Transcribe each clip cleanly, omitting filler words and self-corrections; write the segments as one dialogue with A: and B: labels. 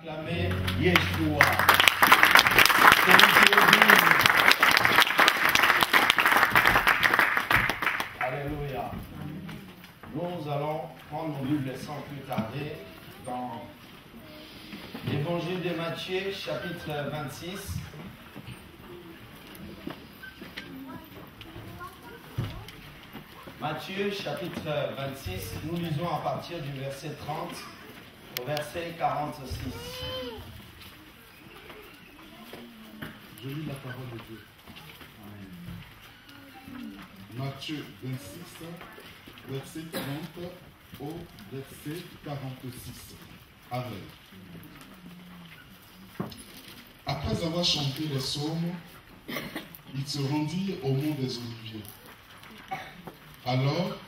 A: Acclamez Yeshua. Alléluia. Nous allons prendre nos Bibles sans plus tarder dans l'Évangile de Matthieu, chapitre 26. Matthieu, chapitre 26, nous lisons à partir du verset 30 au verset 46.
B: Je lis la parole de Dieu. Amen. Matthieu 26, verset 30 au verset 46. Amen. Après avoir chanté les psaumes, il se rendit au mont des Oliviers. Alors,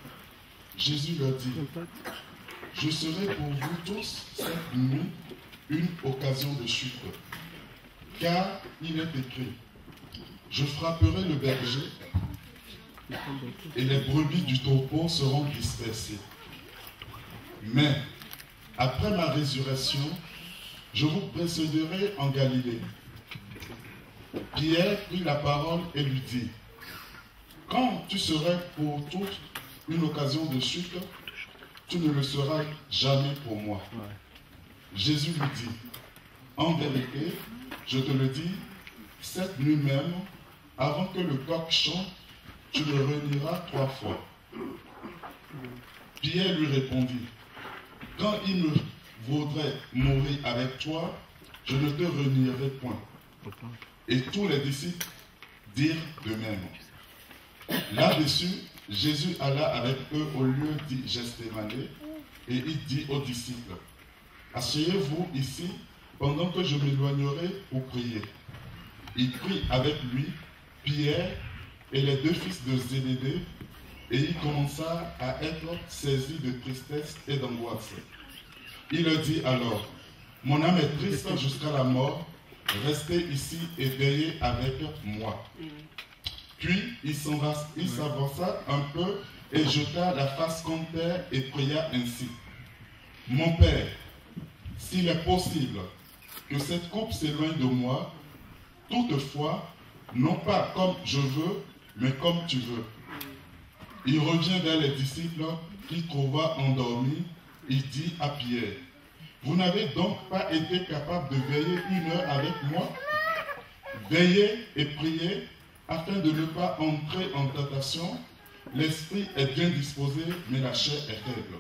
B: Jésus leur dit, « Je serai pour vous tous cette nuit une occasion de chute, car il est écrit, je frapperai le berger et les brebis du troupeau seront dispersées. Mais après ma résurrection, je vous précéderai en Galilée. » Pierre prit la parole et lui dit, « Quand tu serais pour toute une occasion de chute, tu ne le seras jamais pour moi. » Jésus lui dit, « En vérité, je te le dis, cette nuit même, avant que le coq chante, tu me renieras 3 fois. » Pierre lui répondit, « Quand il me vaudrait mourir avec toi, je ne te renierai point. » Et tous les disciples dirent de même. Là-dessus, Jésus alla avec eux au lieu dit Gethsémanée, et il dit aux disciples, « Asseyez-vous ici pendant que je m'éloignerai pour prier. » Il prit avec lui Pierre et les 2 fils de Zébédée, et il commença à être saisi de tristesse et d'angoisse. Il leur dit alors, « Mon âme est triste jusqu'à la mort, restez ici et veillez avec moi. » Puis il s'avança un peu et jeta la face contre terre et pria ainsi. « Mon Père, s'il est possible que cette coupe s'éloigne de moi, toutefois, non pas comme je veux, mais comme tu veux. » Il revient vers les disciples qu'il trouva endormis. Il dit à Pierre, « Vous n'avez donc pas été capable de veiller 1 heure avec moi? Veillez et priez, afin de ne pas entrer en tentation. L'esprit est bien disposé, mais la chair est faible. »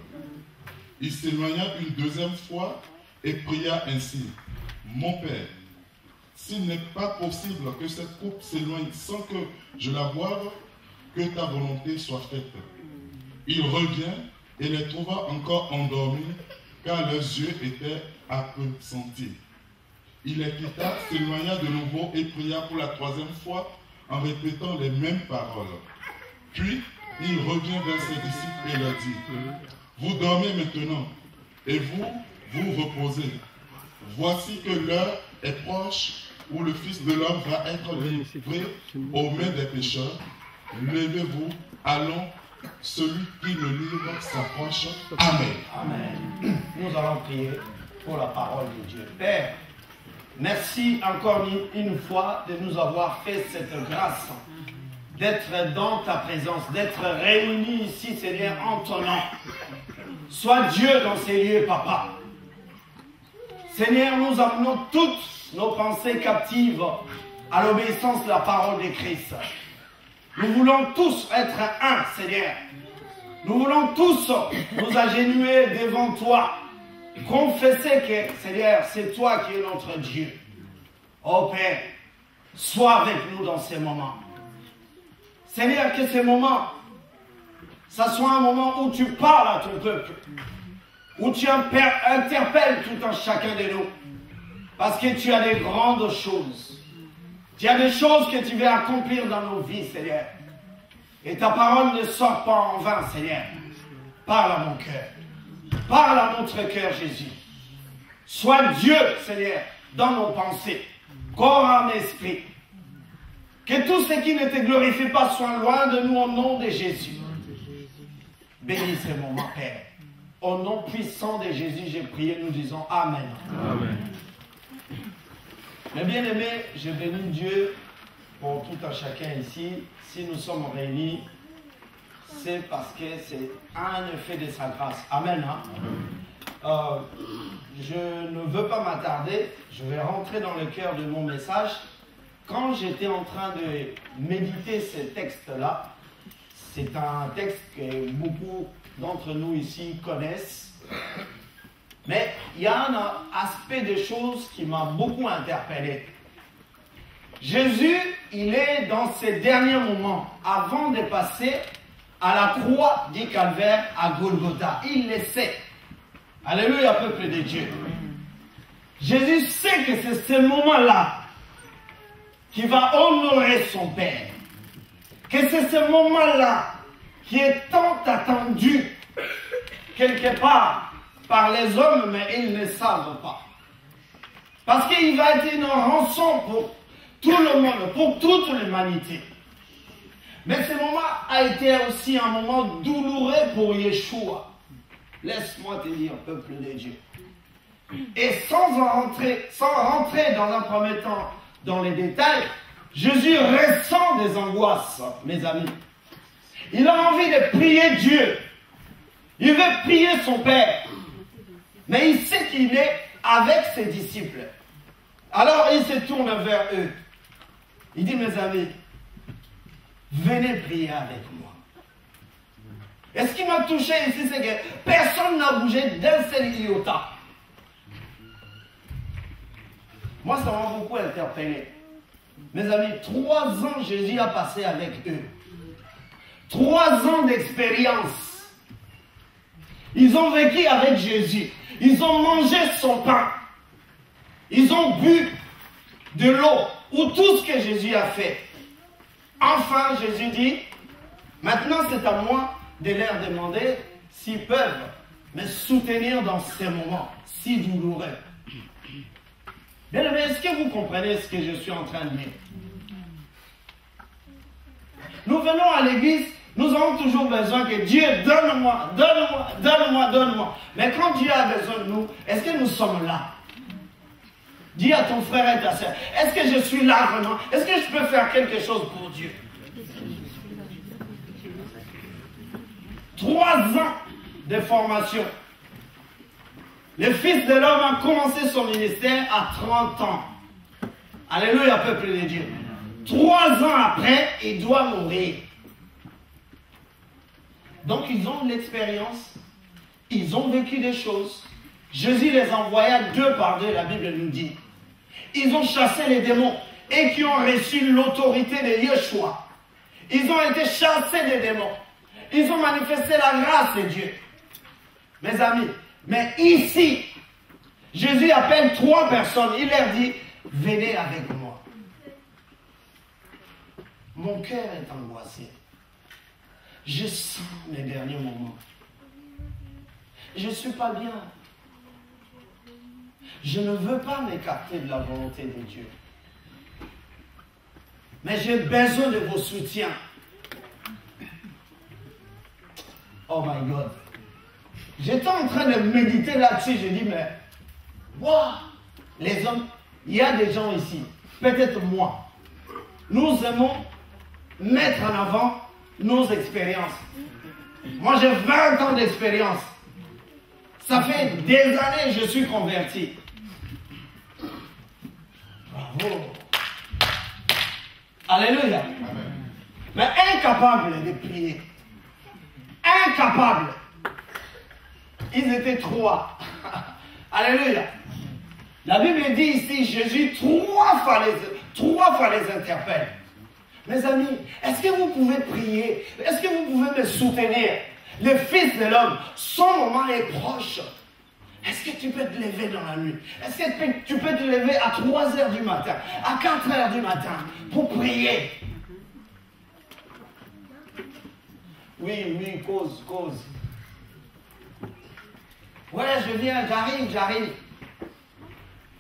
B: Il s'éloigna une 2e fois et pria ainsi. « Mon Père, s'il n'est pas possible que cette coupe s'éloigne sans que je la boive, que ta volonté soit faite. » Il revient et les trouva encore endormis, car leurs yeux étaient appesantis. Il les quitta, s'éloigna de nouveau et pria pour la 3e fois, en répétant les mêmes paroles. Puis, il revient vers ses disciples et leur dit, « Vous dormez maintenant, et vous, vous reposez. Voici que l'heure est proche où le Fils de l'homme va être livré aux mains des pécheurs. Levez-vous, allons, celui qui le livre s'approche. Amen. »
A: Amen. Nous allons prier pour la parole de Dieu. Père, merci encore une fois de nous avoir fait cette grâce, d'être dans ta présence, d'être réunis ici, Seigneur, en ton nom. Sois Dieu dans ces lieux, Papa. Seigneur, nous amenons toutes nos pensées captives à l'obéissance de la parole de Christ. Nous voulons tous être un, Seigneur. Nous voulons tous nous agenouiller devant toi. Confesser que, Seigneur, c'est toi qui es notre Dieu. Oh Père, sois avec nous dans ces moments. Seigneur, que ces moments, ça soit un moment où tu parles à ton peuple, où tu interpelles tout un chacun de nous, parce que tu as des grandes choses. Tu as des choses que tu veux accomplir dans nos vies, Seigneur. Et ta parole ne sort pas en vain, Seigneur. Parle à mon cœur. Parle à notre cœur, Jésus. Sois Dieu, Seigneur, dans nos pensées, corps, âme, esprit. Que tout ce qui ne te glorifie pas soit loin de nous au nom de Jésus. Bénis ce moment, Père. Au nom puissant de Jésus, j'ai prié, nous disons Amen.
C: Amen.
A: Mes bien-aimés, je bénis Dieu pour tout un chacun ici. Si nous sommes réunis, c'est parce que c'est un effet de sa grâce. Amen. Hein? Je ne veux pas m'attarder, je vais rentrer dans le cœur de mon message. Quand j'étais en train de méditer ce texte-là, c'est un texte que beaucoup d'entre nous ici connaissent, mais il y a un aspect des choses qui m'a beaucoup interpellé. Jésus, il est dans ses derniers moments, avant de passer à la croix du calvaire à Golgotha. Il le sait. Alléluia, peuple de Dieu. Jésus sait que c'est ce moment-là qui va honorer son Père. Que c'est ce moment-là qui est tant attendu quelque part par les hommes, mais ils ne savent pas. Parce qu'il va être une rançon pour tout le monde, pour toute l'humanité. Mais ce moment a été aussi un moment douloureux pour Yeshua. Laisse-moi te dire, peuple de Dieu. Et sans rentrer dans un premier temps dans les détails, Jésus ressent des angoisses, mes amis. Il a envie de prier Dieu. Il veut prier son Père. Mais il sait qu'il est avec ses disciples. Alors il se tourne vers eux. Il dit, mes amis, venez prier avec moi. Et ce qui m'a touché ici, c'est que personne n'a bougé d'un seul iota. Moi, ça m'a beaucoup interpellé. Mes amis, 3 ans, Jésus a passé avec eux. 3 ans d'expérience. Ils ont vécu avec Jésus. Ils ont mangé son pain. Ils ont bu de l'eau ou tout ce que Jésus a fait. Enfin, Jésus dit, maintenant c'est à moi de leur demander s'ils peuvent me soutenir dans ces moments si douloureux. Bien aimé, est-ce que vous comprenez ce que je suis en train de dire? Nous venons à l'église, nous avons toujours besoin que Dieu donne-moi, donne-moi, donne-moi, donne-moi. Mais quand Dieu a besoin de nous, est-ce que nous sommes là? Dis à ton frère et ta soeur, est-ce que je suis là vraiment? Est-ce que je peux faire quelque chose pour Dieu? 3 ans de formation. Le Fils de l'homme a commencé son ministère à 30 ans. Alléluia, peuple de Dieu. 3 ans après, il doit mourir. Donc ils ont de l'expérience, ils ont vécu des choses. Jésus les envoya 2 par 2, la Bible nous dit. Ils ont chassé les démons et qui ont reçu l'autorité de Yeshua. Ils ont été chassés des démons. Ils ont manifesté la grâce de Dieu. Mes amis, mais ici, Jésus appelle 3 personnes. Il leur dit, venez avec moi. Mon cœur est angoissé. Je sens mes derniers moments. Je ne suis pas bien. Je ne veux pas m'écarter de la volonté de Dieu. Mais j'ai besoin de vos soutiens. Oh my God. J'étais en train de méditer là-dessus. J'ai dit, mais, wow, les hommes, il y a des gens ici, peut-être moi. Nous aimons mettre en avant nos expériences. Moi, j'ai 20 ans d'expérience. Ça fait des années que je suis converti. Bravo. Alléluia. Mais incapable de prier. Incapable. Ils étaient 3. Alléluia. La Bible dit ici, Jésus 3 fois les interpelle. Mes amis, est-ce que vous pouvez prier? Est-ce que vous pouvez me soutenir? Le Fils de l'homme, son moment est proche. Est-ce que tu peux te lever dans la nuit? Est-ce que tu peux te lever à 3 heures du matin, à 4 heures du matin, pour prier? Oui, cause. Ouais, je viens, j'arrive.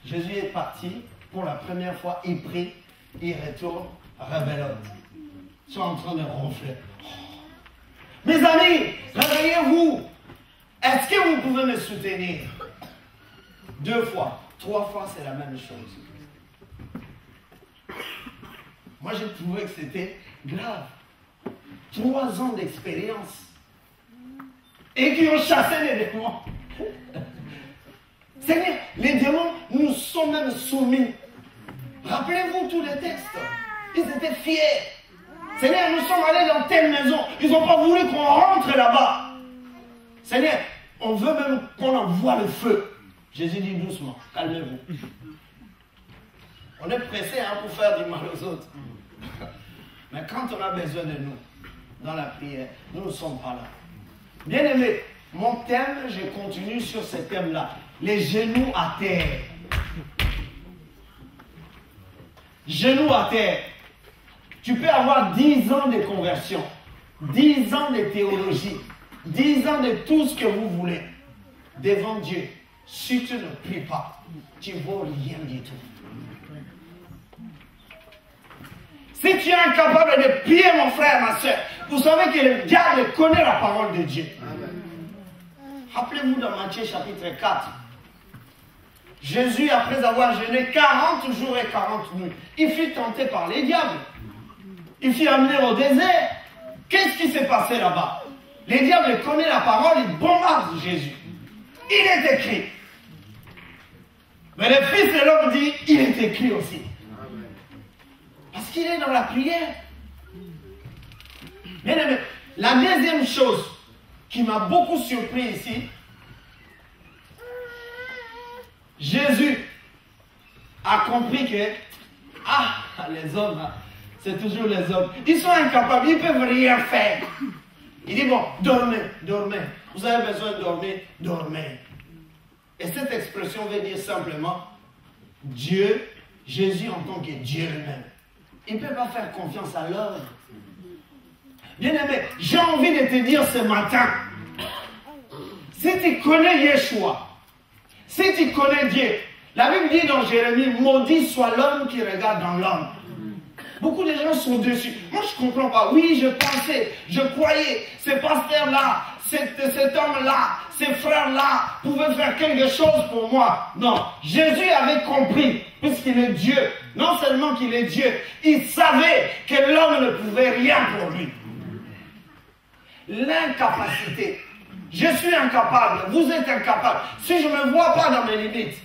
A: Jésus est parti, pour la première fois, il prie, il retourne, rebelote. Ils sont en train de ronfler. Mes amis, réveillez-vous. Est-ce que vous pouvez me soutenir? 2 fois, 3 fois, c'est la même chose. Moi, j'ai trouvé que c'était grave. 3 ans d'expérience. Et qui ont chassé les démons. Seigneur, les démons nous sont même soumis. Rappelez-vous tous les textes. Ils étaient fiers. Seigneur, nous sommes allés dans telle maison. Ils n'ont pas voulu qu'on rentre là-bas. Seigneur, on veut même qu'on envoie le feu. Jésus dit doucement, calmez-vous. On est pressé pour faire du mal aux autres. Mais quand on a besoin de nous, dans la prière, nous ne sommes pas là. Bien aimé, mon thème, je continue sur ce thème-là. Les genoux à terre. Genoux à terre. Tu peux avoir 10 ans de conversion, 10 ans de théologie, 10 ans de tout ce que vous voulez. Devant Dieu, si tu ne pries pas, tu ne vaux rien du tout. Si tu es incapable de prier, mon frère, ma soeur, vous savez que le diable connaît la parole de Dieu. Rappelez-vous dans Matthieu chapitre 4. Jésus, après avoir jeûné 40 jours et 40 nuits, il fut tenté par les diables. Il fut amené au désert. Qu'est-ce qui s'est passé là-bas? Les diables connaissent la parole, ils bombardent Jésus. Il est écrit. Mais le Fils de l'homme dit, il est écrit aussi. Parce qu'il est dans la prière. Bien aimé, la deuxième chose qui m'a beaucoup surpris ici, Jésus a compris que, les hommes, c'est toujours les hommes, ils sont incapables, ils ne peuvent rien faire. Il dit, bon, dormez, dormez. Vous avez besoin de dormir, dormez. Et cette expression veut dire simplement, Dieu, Jésus en tant que Dieu lui-même. Il ne peut pas faire confiance à l'homme. Bien-aimé, j'ai envie de te dire ce matin, si tu connais Yeshua, si tu connais Dieu, la Bible dit dans Jérémie, maudit soit l'homme qui regarde dans l'homme. Beaucoup de gens sont dessus. Moi, je ne comprends pas. Oui, je pensais, je croyais, ce pasteur-là, cet homme-là, ces frères-là pouvaient faire quelque chose pour moi. Non, Jésus avait compris, puisqu'il est Dieu. Non seulement qu'il est Dieu, il savait que l'homme ne pouvait rien pour lui. L'incapacité. Je suis incapable, vous êtes incapable. Si je ne me vois pas dans mes limites,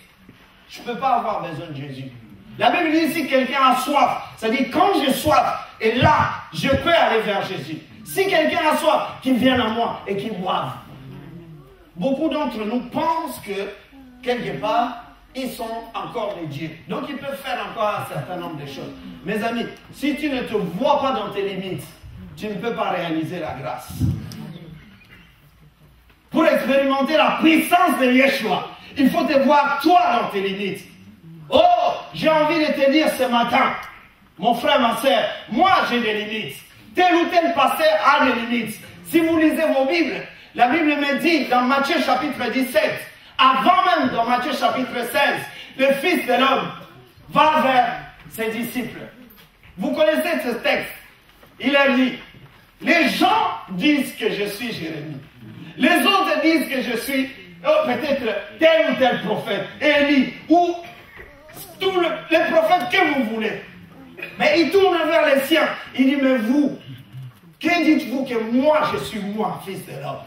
A: je ne peux pas avoir besoin de Jésus. La Bible dit si quelqu'un a soif, ça dit quand j'ai soif, et là, je peux aller vers Jésus. Si quelqu'un a soif, qu'il vienne à moi et qu'il boive. Beaucoup d'entre nous pensent que, quelque part, ils sont encore des dieux. Donc ils peuvent faire encore un certain nombre de choses. Mes amis, si tu ne te vois pas dans tes limites, tu ne peux pas réaliser la grâce. Pour expérimenter la puissance de Yeshua, il faut te voir toi dans tes limites. Oh, j'ai envie de te dire ce matin, mon frère, ma soeur, moi j'ai des limites. Tel ou tel pasteur a des limites. Si vous lisez vos Bibles, la Bible me dit dans Matthieu chapitre 17, avant même dans Matthieu chapitre 16, le Fils de l'homme va vers ses disciples. Vous connaissez ce texte. Il a dit, les gens disent que je suis Jérémie. Les autres disent que je suis peut-être tel ou tel prophète, Élie, ou tous les prophètes que vous voulez. Mais il tourne vers les siens. Il dit, mais vous, que dites-vous que moi, je suis moi, Fils de l'homme?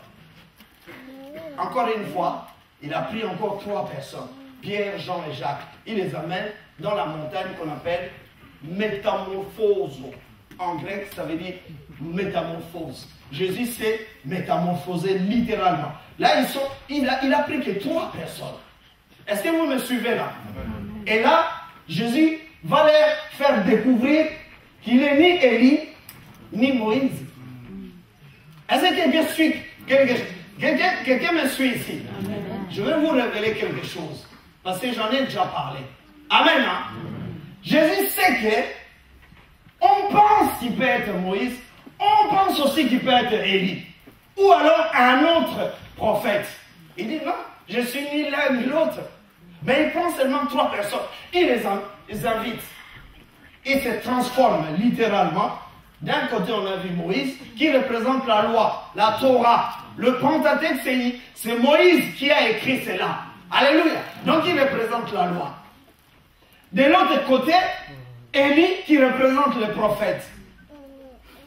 A: Encore une fois, il a pris encore 3 personnes, Pierre, Jean et Jacques. Il les amène dans la montagne qu'on appelle métamorphose. En grec, ça veut dire métamorphose. Jésus s'est métamorphosé littéralement. Là, il a pris que 3 personnes. Est-ce que vous me suivez là? Et là, Jésus va leur faire découvrir qu'il n'est ni Élie, ni Moïse. Est-ce que quelqu'un me suit ici? Je vais vous révéler quelque chose. Parce que j'en ai déjà parlé. Amen. Hein? Jésus sait que on pense qu'il peut être Moïse, on pense aussi qu'il peut être Élie. Ou alors un autre prophète. Il dit non, je suis ni l'un ni l'autre. Mais il prend seulement 3 personnes. Il les invite. Il se transforme littéralement. D'un côté, on a vu Moïse qui représente la loi, la Torah. Le Pentateuque, c'est Moïse qui a écrit cela. Alléluia. Donc il représente la loi. De l'autre côté, Élie qui représente le prophète.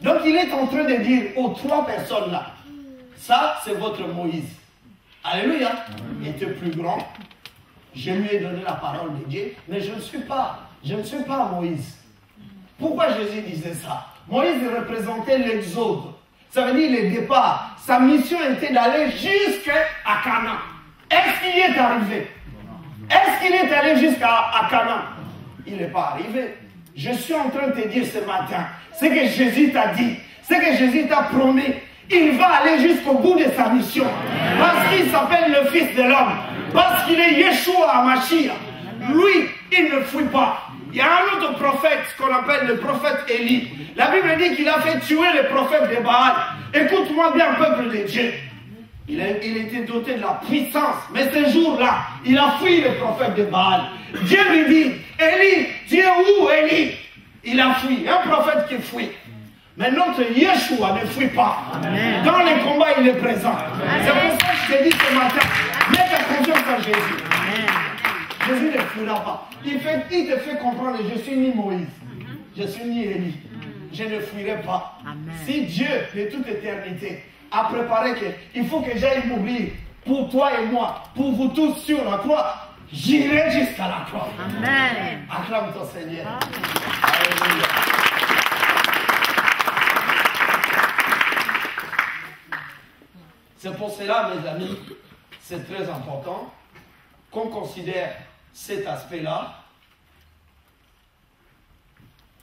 A: Donc il est en train de dire aux trois personnes là, ça c'est votre Moïse. Alléluia. Il était plus grand. Je lui ai donné la parole de Dieu, mais je ne suis pas Moïse. Pourquoi Jésus disait ça? Moïse représentait l'exode. Ça veut dire le départ. Sa mission était d'aller jusqu'à Canaan. Est-ce qu'il y est arrivé? Est-ce qu'il est allé jusqu'à Canaan? Il n'est pas arrivé. Je suis en train de te dire ce matin, ce que Jésus t'a dit, ce que Jésus t'a promis, il va aller jusqu'au bout de sa mission. Parce qu'il s'appelle le Fils de l'homme. Parce qu'il est Yeshua HaMashiach. Lui, il ne fuit pas. Il y a un autre prophète qu'on appelle le prophète Élie. La Bible dit qu'il a fait tuer le prophète de Baal. Écoute-moi bien, peuple de Dieu. Il était doté de la puissance. Mais ce jour-là, il a fui le prophète de Baal. Dieu lui dit, Élie, tu es où Élie? Il a fui. Un prophète qui fuit. Mais notre Yeshua ne fuit pas. Amen. Dans les combats, il est présent. C'est pour ça que je te dis ce matin, mets ta confiance en Jésus. Amen. Jésus ne fuira pas. Il te fait comprendre, je suis ni Moïse, je suis ni Élie. Je ne fuirai pas. Amen. Si Dieu, de toute éternité, a préparé qu'il faut que j'aille mourir pour toi et moi, pour vous tous sur la croix, j'irai jusqu'à la croix. Amen. Acclame ton Seigneur. Alléluia. C'est pour cela, mes amis, c'est très important qu'on considère cet aspect-là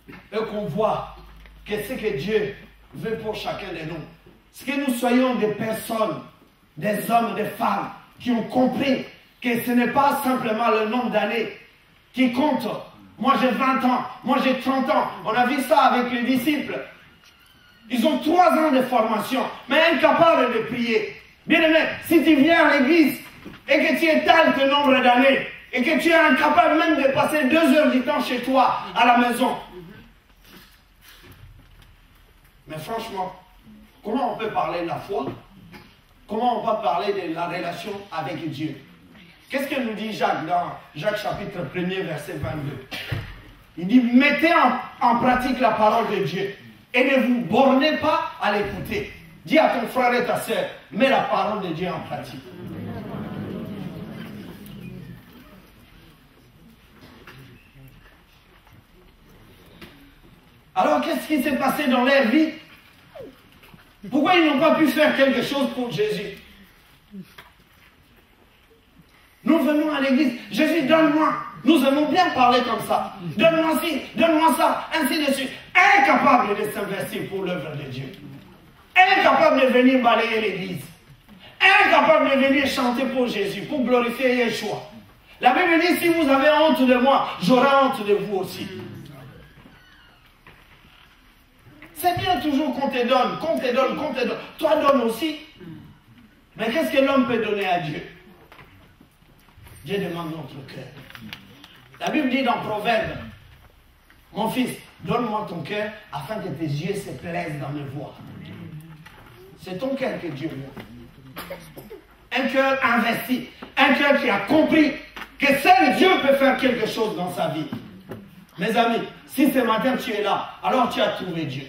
A: et qu'on voit que ce que Dieu veut pour chacun de nous. C'est que nous soyons des personnes, des hommes, des femmes qui ont compris que ce n'est pas simplement le nombre d'années qui compte. Moi j'ai 20 ans, moi j'ai 30 ans. On a vu ça avec les disciples. Ils ont 3 ans de formation, mais incapables de prier. Bien aimé, si tu viens à l'église et que tu étales ce nombre d'années et que tu es incapable même de passer 2 heures du temps chez toi, à la maison. Mais franchement, comment on peut parler de la foi? Comment on peut parler de la relation avec Dieu? Qu'est-ce que nous dit Jacques dans Jacques chapitre 1er, verset 22? Il dit, mettez en pratique la parole de Dieu et ne vous bornez pas à l'écouter. Dis à ton frère et ta sœur, mets la parole de Dieu en pratique. Alors, qu'est-ce qui s'est passé dans leur vie? Pourquoi ils n'ont pas pu faire quelque chose pour Jésus? Nous venons à l'église, Jésus, donne-moi. Nous aimons bien parler comme ça. Donne-moi ci, donne-moi ça, ainsi de suite. Incapable de s'investir pour l'œuvre de Dieu. Incapable de venir balayer l'église. Incapable de venir chanter pour Jésus, pour glorifier Yeshua. La Bible dit, si vous avez honte de moi, j'aurai honte de vous aussi. C'est bien toujours qu'on te donne, qu'on te donne, qu'on te donne. Toi, donne aussi. Mais qu'est-ce que l'homme peut donner à Dieu? Dieu demande notre cœur. La Bible dit dans Proverbe, mon fils, donne-moi ton cœur afin que tes yeux se plaisent dans mes voies. C'est ton cœur que Dieu veut. Un cœur investi, un cœur qui a compris que seul Dieu peut faire quelque chose dans sa vie. Mes amis, si ce matin tu es là, alors tu as trouvé Dieu.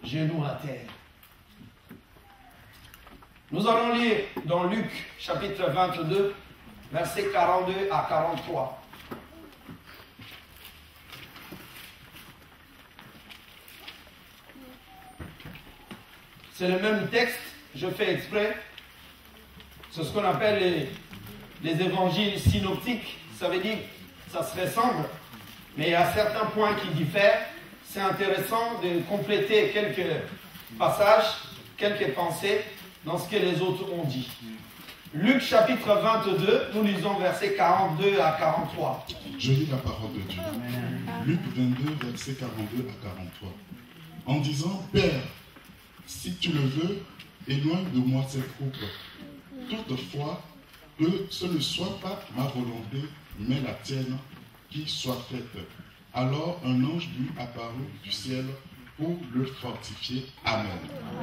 A: Genoux à terre. Nous allons lire dans Luc, chapitre 22, versets 42 à 43. C'est le même texte, je fais exprès. C'est ce qu'on appelle les évangiles synoptiques. Ça veut dire que ça se ressemble, mais il y a certains points qui diffèrent. C'est intéressant de compléter quelques passages, quelques pensées dans ce que les autres ont dit. Luc chapitre 22, nous lisons versets 42 à 43.
B: Je lis la parole de Dieu. Luc 22, versets 42 à 43. En disant, Père, si tu le veux, éloigne de moi cette coupe. Toutefois, que ce ne soit pas ma volonté, mais la tienne qui soit faite. Alors un ange lui apparut du ciel pour le fortifier. Amen.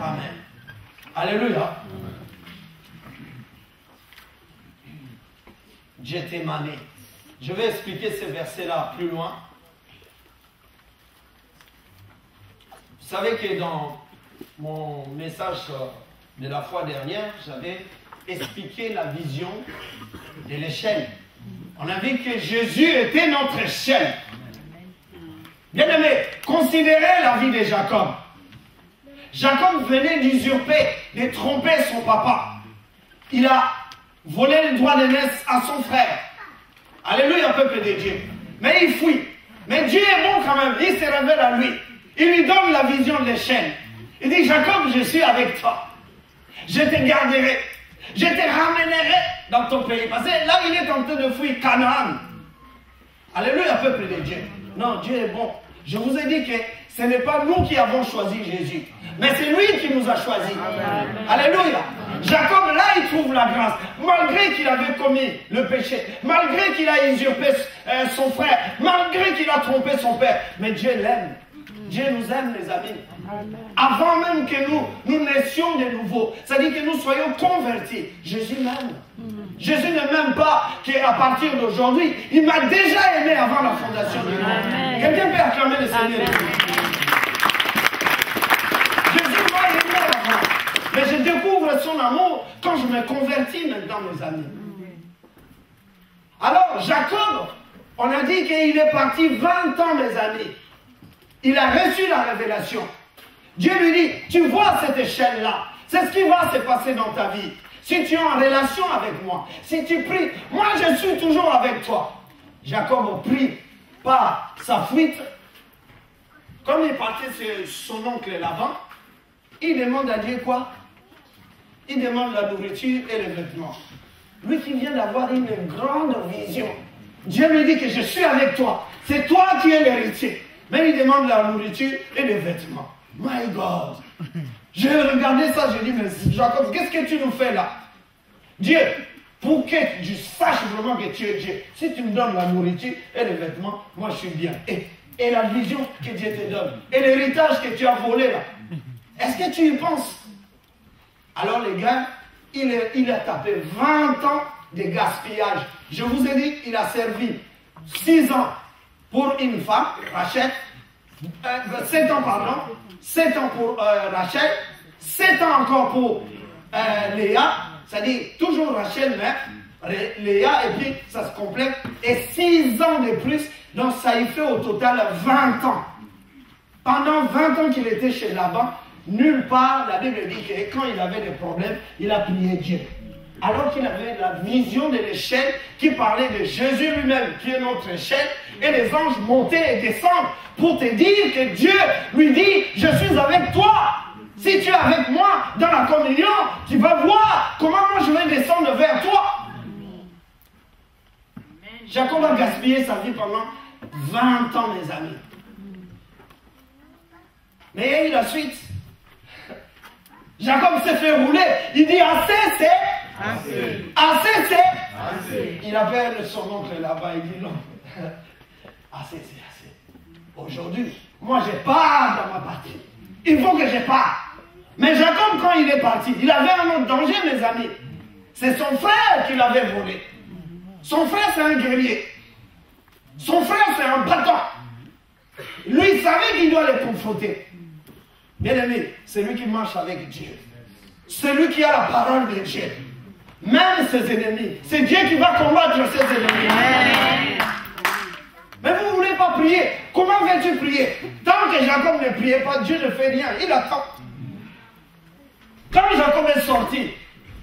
A: Amen. Alléluia. Gethsémani. Je vais expliquer ce verset-là plus loin. Vous savez que dans mon message de la fois dernière, j'avais expliqué la vision de l'échelle. On a vu que Jésus était notre échelle. Bien aimé, considérez la vie de Jacob. Jacob venait d'usurper, de tromper son papa. Il a volé le droit d'aînesse à son frère. Alléluia, peuple de Dieu. Mais il fuit. Mais Dieu est bon quand même. Il se révèle à lui. Il lui donne la vision de l'échelle. Il dit, Jacob, je suis avec toi. Je te garderai. Je te ramènerai dans ton pays. Parce que là, il est en train de fuir Canaan. Alléluia, peuple de Dieu. Non, Dieu est bon. Je vous ai dit que ce n'est pas nous qui avons choisi Jésus. Mais c'est lui qui nous a choisis. Alléluia. Jacob, là, il trouve la grâce. Malgré qu'il avait commis le péché. Malgré qu'il a usurpé son frère. Malgré qu'il a trompé son père. Mais Dieu l'aime. Dieu nous aime, les amis. Avant même que nous naissions de nouveau. C'est-à-dire que nous soyons convertis. Jésus m'aime. Jésus ne m'aime pas qu'à partir d'aujourd'hui. Il m'a déjà aimé avant la fondation du monde. Quelqu'un peut acclamer le Seigneur. Jésus m'a aimé avant. Mais je découvre son amour quand je me convertis maintenant, mes amis. Alors, Jacob, on a dit qu'il est parti 20 ans, mes amis. Il a reçu la révélation. Dieu lui dit, tu vois cette échelle-là, c'est ce qui va se passer dans ta vie. Si tu es en relation avec moi, si tu pries, moi je suis toujours avec toi. Jacob prie par sa fuite. Comme il partait chez son oncle Laban, il demande à Dieu quoi? Il demande la nourriture et les vêtements. Lui qui vient d'avoir une grande vision. Dieu lui dit que je suis avec toi. C'est toi qui es l'héritier. Mais il demande la nourriture et les vêtements. My God. J'ai regardé ça, j'ai dit, mais Jacob, qu'est-ce que tu nous fais là? Dieu, pour que tu saches vraiment que tu es Dieu, si tu me donnes la nourriture et les vêtements, moi je suis bien. Et la vision que Dieu te donne, et l'héritage que tu as volé là, est-ce que tu y penses? Alors les gars, il a tapé 20 ans de gaspillage. Je vous ai dit, il a servi 6 ans pour une femme, Rachel, 7 ans, pardon, 7 ans pour Rachel, 7 ans encore pour Léa, c'est-à-dire toujours Rachel, mais Léa, et puis ça se complète, et 6 ans de plus, donc ça y fait au total 20 ans. Pendant 20 ans qu'il était chez Laban, nulle part, la Bible dit que quand il avait des problèmes, il a prié Dieu. Alors qu'il avait la vision de l'échelle qui parlait de Jésus lui-même, qui est notre échelle, et les anges montaient et descendent pour te dire que Dieu lui dit, je suis avec toi. Si tu es avec moi dans la communion, tu vas voir comment moi je vais descendre vers toi. Jacob a gaspillé sa vie pendant 20 ans, mes amis. Mais la suite, Jacob s'est fait rouler. Il dit, assez c'est... Assez c'est... Assez. Il appelle son oncle là-bas, il dit non. Assez c'est assez. Aujourd'hui, moi je pars dans ma partie. Il faut que je parte. Mais Jacob, quand il est parti, il avait un autre danger, mes amis. C'est son frère qui l'avait volé. Son frère, c'est un guerrier. Son frère, c'est un battant. Lui, il savait qu'il doit les confronter. Bien aimé, c'est lui qui marche avec Dieu. C'est lui qui a la parole de Dieu. Même ses ennemis. C'est Dieu qui va combattre ses ennemis. Mais vous ne voulez pas prier. Comment vas-tu prier? Tant que Jacob ne priait pas, Dieu ne fait rien. Il attend. Quand Jacob est sorti,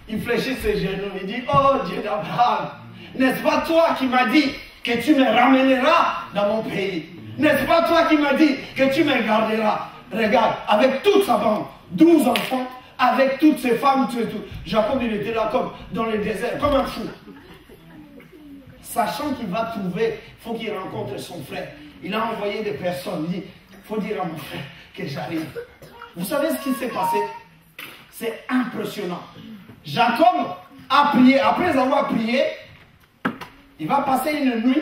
A: il fléchit ses genoux. Il dit, oh Dieu d'Abraham, n'est-ce pas toi qui m'as dit que tu me ramèneras dans mon pays? N'est-ce pas toi qui m'as dit que tu me garderas? Regarde, avec toute sa bande, 12 enfants, avec toutes ses femmes, tout et tout. Jacob, il était là comme dans le désert, comme un fou. Sachant qu'il va trouver, il faut qu'il rencontre son frère. Il a envoyé des personnes, il dit, il faut dire à mon frère que j'arrive. Vous savez ce qui s'est passé? C'est impressionnant. Jacob a prié, après avoir prié, il va passer une nuit,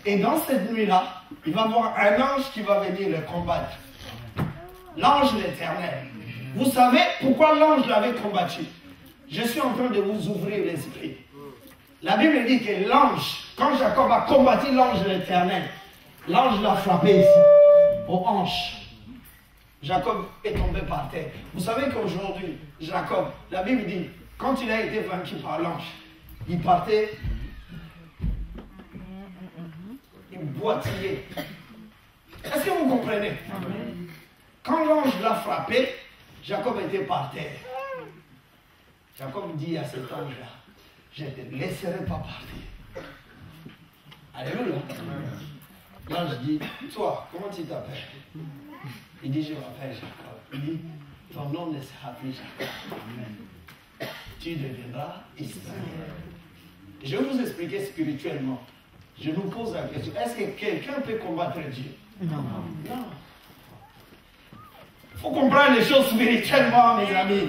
A: et dans cette nuit-là, il va voir un ange qui va venir le combattre. l'ange de l'Éternel. Vous savez pourquoi l'ange l'avait combattu? Je suis en train de vous ouvrir l'esprit. La Bible dit que l'ange, quand Jacob a combattu l'ange de l'Éternel, l'ange l'a frappé ici, aux hanches. Jacob est tombé par terre. Vous savez qu'aujourd'hui, Jacob, la Bible dit, quand il a été vaincu par l'ange, il partait, il boitillait. Est-ce que vous comprenez? Quand l'ange l'a frappé, Jacob était par terre. Jacob dit à cet ange-là, je ne te laisserai pas partir. Alléluia. L'ange dit, toi, comment tu t'appelles? Il dit, je m'appelle Jacob. Il dit, ton nom ne sera plus Jacob. Tu deviendras Israël. Je vais vous expliquer spirituellement. Je nous pose la question, est-ce que quelqu'un peut combattre Dieu? Non. Non. Il faut comprendre les choses spirituellement, mes amis.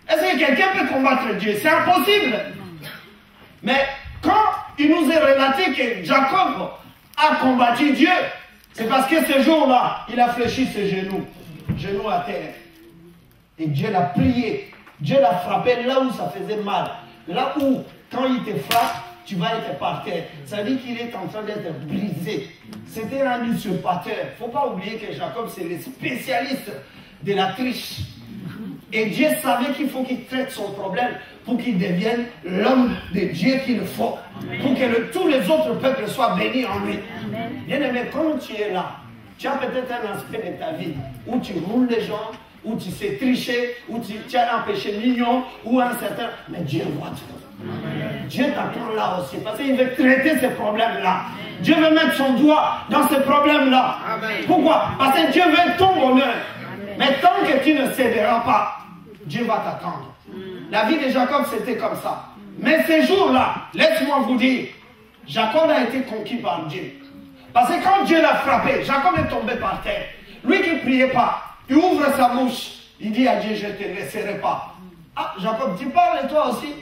A: Est-ce que quelqu'un peut combattre Dieu? C'est impossible. Mais quand il nous est relaté que Jacob a combattu Dieu, c'est parce que ce jour-là, il a fléchi ses genoux à terre. Et Dieu l'a plié. Dieu l'a frappé là où ça faisait mal. Là où, quand il te frappe, tu vas être par terre. Ça veut dire qu'il est en train d'être brisé. C'était un usurpateur. Il ne faut pas oublier que Jacob, c'est le spécialiste de la triche. Et Dieu savait qu'il faut qu'il traite son problème pour qu'il devienne l'homme de Dieu qu'il faut. Pour que tous les autres peuples soient bénis en lui. Bien-aimé, quand tu es là, tu as peut-être un aspect de ta vie où tu roules les gens, où tu sais tricher, où tu as un péché mignon, ou un certain... Mais Dieu voit tout. Dieu t'attend là aussi, parce qu'il veut traiter ces problèmes-là. Dieu veut mettre son doigt dans ces problèmes-là. Pourquoi? Parce que Dieu veut ton bonheur. Mais tant que tu ne céderas pas, Dieu va t'attendre. La vie de Jacob, c'était comme ça. Mais ces jours-là, laisse-moi vous dire, Jacob a été conquis par Dieu. Parce que quand Dieu l'a frappé, Jacob est tombé par terre. Lui qui ne priait pas, il ouvre sa bouche, il dit à Dieu, je ne te laisserai pas. Ah, Jacob, tu parles toi aussi?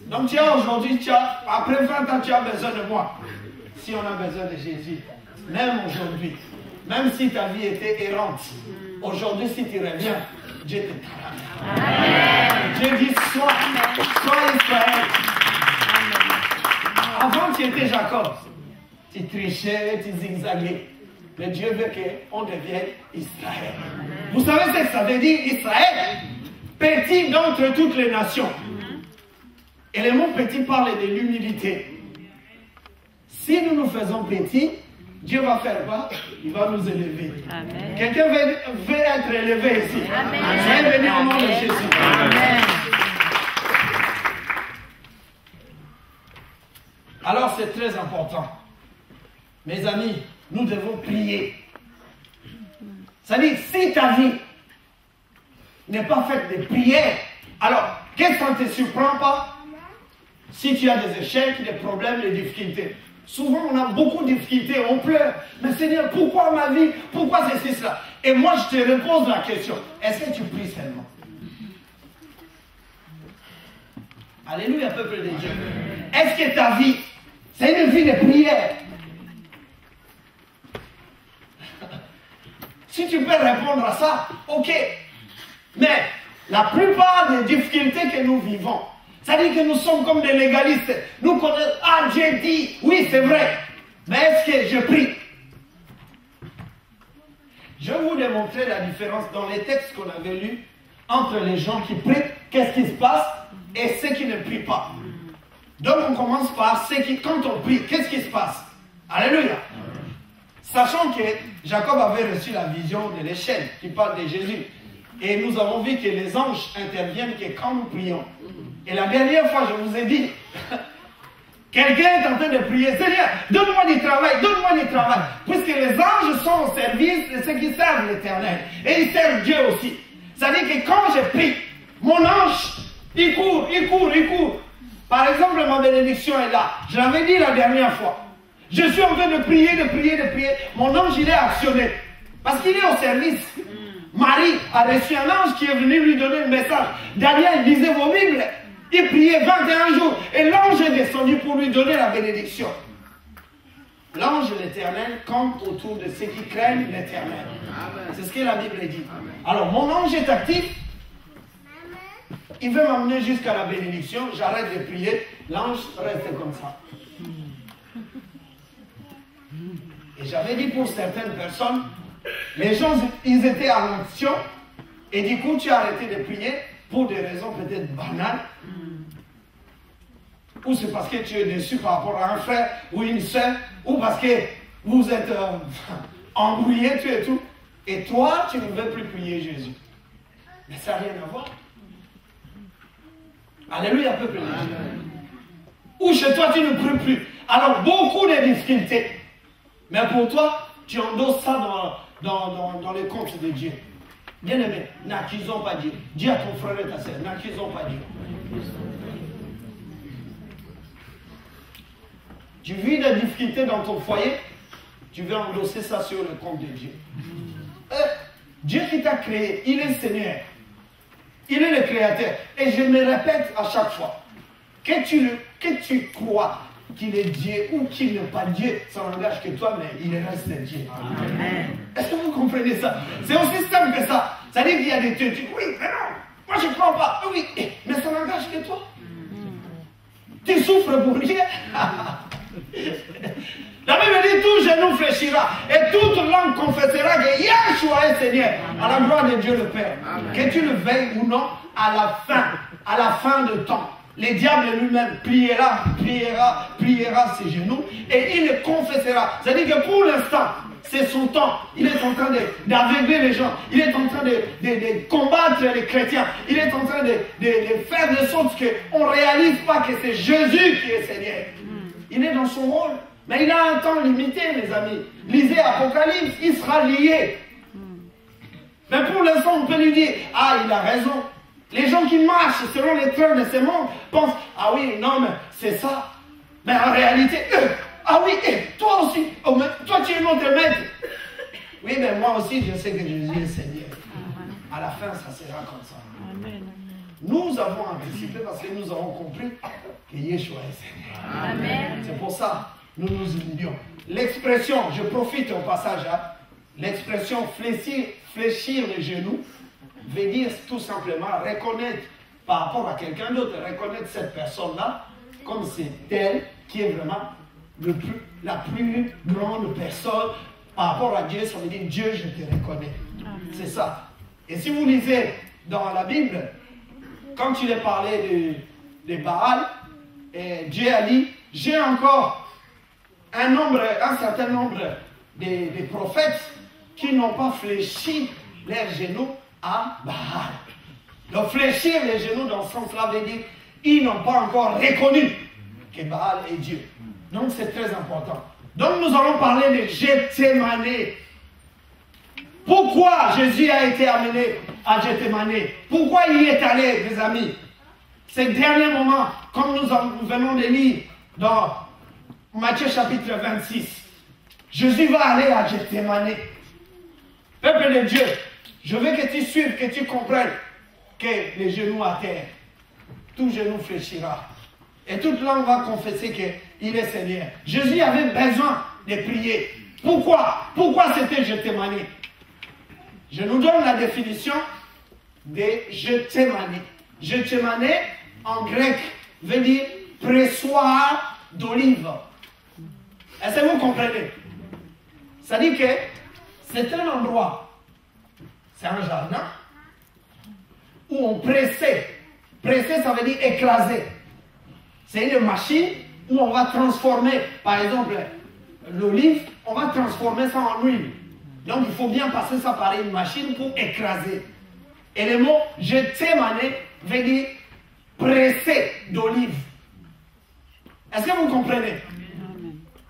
A: Donc tu as aujourd'hui, après 20 ans, tu as besoin de moi. Si on a besoin de Jésus, même aujourd'hui, même si ta vie était errante, aujourd'hui, si tu reviens, Dieu te tarde. Dieu dit, sois Israël. Avant, tu étais Jacob. Tu trichais, tu zigzaguais. Mais Dieu veut qu'on devienne Israël. Vous savez ce que ça veut dire, Israël? Petit d'entre toutes les nations. Et le mot petit parle de l'humilité. Si nous nous faisons petits, Dieu va faire quoi? Il va nous élever. Quelqu'un veut être élevé ici. Soyez bénis au nom de Jésus. Amen. Alors c'est très important. Mes amis, nous devons prier. C'est-à-dire, si ta vie n'est pas faite de prières, alors, qu'est-ce que ça ne te surprend pas? Si tu as des échecs, des problèmes, des difficultés. Souvent, on a beaucoup de difficultés, on pleure. Mais Seigneur, pourquoi ma vie? Pourquoi c'est cela? Et moi, je te repose la question. Est-ce que tu pries seulement? Alléluia, peuple de Dieu. Est-ce que ta vie, c'est une vie de prière? Si tu peux répondre à ça, ok. Mais la plupart des difficultés que nous vivons, c'est-à-dire que nous sommes comme des légalistes. Nous connaissons, ah Dieu dit, oui c'est vrai. Mais est-ce que je prie? Je vais vous démontrer la différence dans les textes qu'on avait lus entre les gens qui prient, qu'est-ce qui se passe, et ceux qui ne prient pas. Donc on commence par ceux qui, quand on prie, qu'est-ce qui se passe? Alléluia. Sachant que Jacob avait reçu la vision de l'échelle qui parle de Jésus. Et nous avons vu que les anges interviennent que quand nous prions. Et la dernière fois, je vous ai dit, quelqu'un est en train de prier, Seigneur, donne-moi du travail, puisque les anges sont au service de ceux qui servent l'Éternel. Et ils servent Dieu aussi. C'est-à-dire que quand je prie, mon ange, il court. Par exemple, ma bénédiction est là. Je l'avais dit la dernière fois. Je suis en train de prier. Mon ange, il est actionné. Parce qu'il est au service. Marie a reçu un ange qui est venu lui donner le message. Daniel lisait vos Bibles. Il priait 21 jours. Et l'ange est descendu pour lui donner la bénédiction. L'ange de l'Éternel campe autour de ceux qui craignent l'Éternel. C'est ce que la Bible dit. Alors, mon ange est actif. Il veut m'amener jusqu'à la bénédiction. J'arrête de prier. L'ange reste comme ça. Et j'avais dit pour certaines personnes, les gens, ils étaient en action. Et du coup, tu as arrêté de prier pour des raisons peut-être banales. Ou c'est parce que tu es déçu par rapport à un frère ou une soeur. Ou parce que vous êtes embrouillés, tu et tout. Et toi, tu ne veux plus prier Jésus. Mais ça n'a rien à voir. Alléluia, peuple de Dieu. Ou chez toi, tu ne pries plus. Alors, beaucoup de difficultés. Mais pour toi, tu endosses ça dans les comptes de Dieu. Bien aimé, n'accusons pas Dieu. Dis à ton frère et ta soeur, n'accusons pas Dieu. Tu vis des difficultés dans ton foyer, tu veux endosser ça sur le compte de Dieu. Dieu qui t'a créé, il est Seigneur. Il est le Créateur. Et je me répète à chaque fois, que tu crois qu'il est Dieu ou qu'il n'est pas Dieu, ça n'engage que toi, mais il reste Dieu. Amen. Est-ce que vous comprenez ça? C'est aussi simple que ça. Ça dit qu'il y a des dieux. Tu dis, oui, mais non, moi je ne crois pas. Oui, mais ça n'engage que toi. Tu souffres pour rien. La Bible dit, tout genou fléchira et toute langue confessera que Yahshua est Seigneur, à la gloire de Dieu le Père. Amen. Que tu le veilles ou non, à la fin de temps, le diable lui-même pliera ses genoux et il le confessera. C'est-à-dire que pour l'instant, c'est son temps. Il est en train d'aveugler les gens. Il est en train de combattre les chrétiens. Il est en train de faire de sorte qu'on ne réalise pas que c'est Jésus qui est Seigneur. Il est dans son rôle. Mais il a un temps limité, mes amis. Lisez Apocalypse, il sera lié. Mais pour l'instant, on peut lui dire, ah, il a raison. Les gens qui marchent selon les trains de ce monde pensent, ah oui, non, mais c'est ça. Mais en réalité, ah oui, toi aussi, oh, toi tu es notre maître. Oui, mais moi aussi, je sais que Jésus est Seigneur. À la fin, ça sera comme ça. Amen. Nous avons anticipé parce que nous avons compris que Yeshua est Seigneur. Amen. C'est pour ça nous nous humilions. L'expression, je profite au passage, l'expression fléchir les genoux veut dire tout simplement reconnaître par rapport à quelqu'un d'autre, reconnaître cette personne-là comme c'est elle qui est vraiment la plus grande personne par rapport à Dieu. Ça veut dire Dieu, je te reconnais. C'est ça. Et si vous lisez dans la Bible, quand il est parlé de Baal, Dieu a dit, j'ai encore un certain nombre de prophètes qui n'ont pas fléchi leurs genoux à Baal. Donc fléchir les genoux dans ce sens-là veut dire, ils n'ont pas encore reconnu que Baal est Dieu. Donc c'est très important. Donc nous allons parler de Gethsémane. Pourquoi Jésus a été amené à Gethsémane? Pourquoi il y est allé, mes amis? Ces derniers moments, comme nous venons de lire dans Matthieu chapitre 26, Jésus va aller à Gethsémane. Peuple de Dieu, je veux que tu suives, que tu comprennes que les genoux à terre, tout genou fléchira. Et toute langue va confesser qu'il est Seigneur. Jésus avait besoin de prier. Pourquoi? Pourquoi c'était Gethsémane? Je nous donne la définition de Gethsémane. Gethsémane, en grec, veut dire pressoir d'olive. Est-ce que vous comprenez? Ça dit que c'est un endroit, c'est un jardin, où on pressait. Presser, ça veut dire écraser. C'est une machine où on va transformer, par exemple, l'olive, on va transformer ça en huile. Donc il faut bien passer ça par une machine pour écraser. Et le mot Gethsémane veut dire presser d'olive. Est-ce que vous comprenez?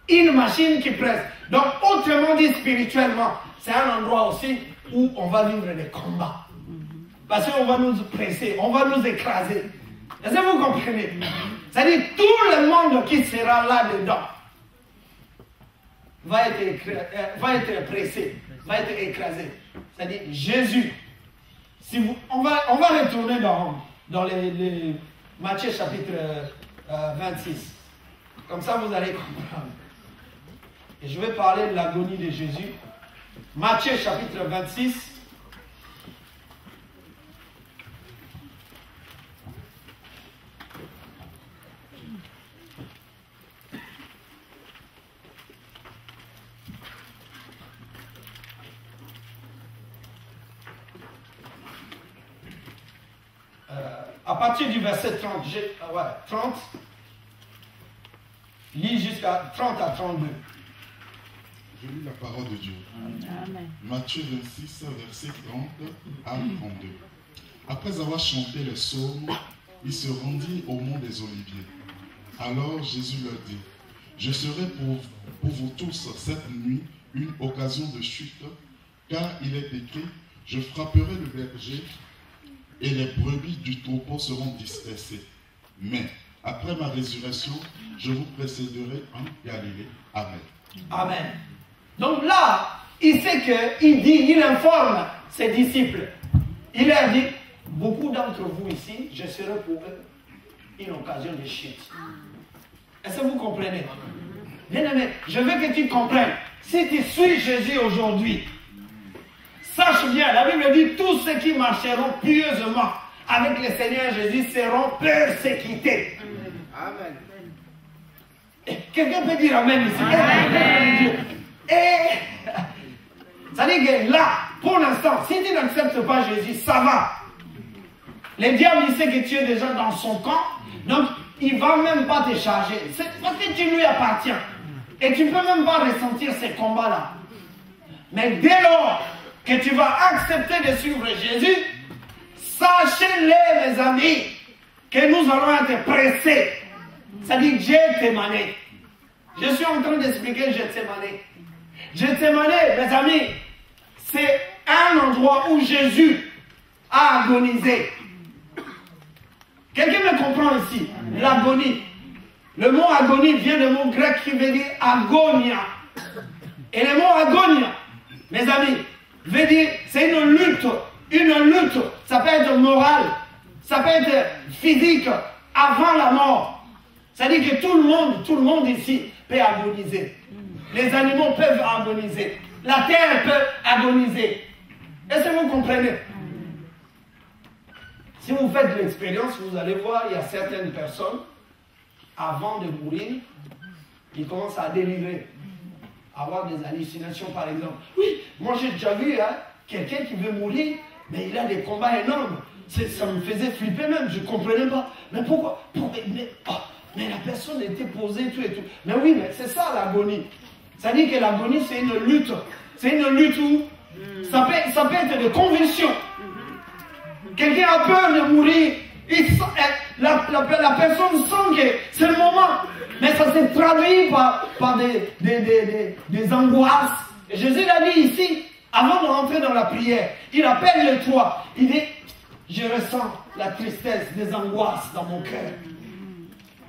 A: Une machine qui presse. Donc autrement dit spirituellement, c'est un endroit aussi où on va vivre des combats. Parce qu'on va nous presser, on va nous écraser. Est-ce que vous comprenez? C'est-à-dire tout le monde qui sera là-dedans va être pressé, va être écrasé. C'est-à-dire Jésus. On va retourner dans les Matthieu chapitre 26. Comme ça, vous allez comprendre. Et je vais parler de l'agonie de Jésus. Matthieu chapitre 26. À partir du verset 30, 30, lis jusqu'à 30 à 32.
B: Je lis la parole de Dieu.
C: Amen.
B: Matthieu 26, verset 30 à 32. Après avoir chanté les psaumes, il se rendit au mont des Oliviers. Alors Jésus leur dit, je serai pour vous tous cette nuit une occasion de chute, car il est écrit, je frapperai le berger et les brebis du troupeau seront dispersées. Mais après ma résurrection, je vous précéderai en Galilée. Amen.
A: Amen. Donc là, il sait il informe ses disciples. Il leur dit, beaucoup d'entre vous ici, je serai pour eux une occasion de chute. Est-ce que vous comprenez? Bien aimé, je veux que tu comprennes. Si tu suis Jésus aujourd'hui, sache bien, la Bible dit, tous ceux qui marcheront pieusement avec le Seigneur Jésus seront persécutés.
D: Amen.
A: Quelqu'un peut dire Amen ici? Amen. Et ça dit que là, pour l'instant, si tu n'acceptes pas Jésus, ça va. Le diable, il sait que tu es déjà dans son camp, donc il ne va même pas te charger. C'est parce que tu lui appartiens. Et tu ne peux même pas ressentir ces combats-là. Mais dès lors que tu vas accepter de suivre Jésus, sachez-le, mes amis, que nous allons être pressés. Ça dit Gethsemane. Je suis en train d'expliquer Gethsemane. Gethsemane, mes amis, c'est un endroit où Jésus a agonisé. Quelqu'un me comprend ici? L'agonie. Le mot agonie vient du mot grec qui veut dire agonia. Et le mot agonia, mes amis, veut dire c'est une lutte. Une lutte, ça peut être morale, ça peut être physique, avant la mort. C'est-à-dire que tout le monde ici peut agoniser. Les animaux peuvent agoniser. La terre peut agoniser. Est-ce que vous comprenez? Si vous faites l'expérience, vous allez voir, il y a certaines personnes, avant de mourir, ils commencent à délirer, à avoir des hallucinations par exemple. Oui, moi j'ai déjà vu quelqu'un qui veut mourir, mais il a des combats énormes. Ça me faisait flipper même, je ne comprenais pas. Mais pourquoi? Mais la personne était posée, tout et tout. Mais oui, mais c'est ça l'agonie. Ça dit que l'agonie, c'est une lutte. C'est une lutte où ça peut être des convulsions. Quelqu'un a peur de mourir. La personne sent que c'est le moment. Mais ça s'est traduit par des angoisses. Et Jésus l'a dit ici, avant de rentrer dans la prière, il appelle les trois. Il dit, je ressens la tristesse, des angoisses dans mon cœur.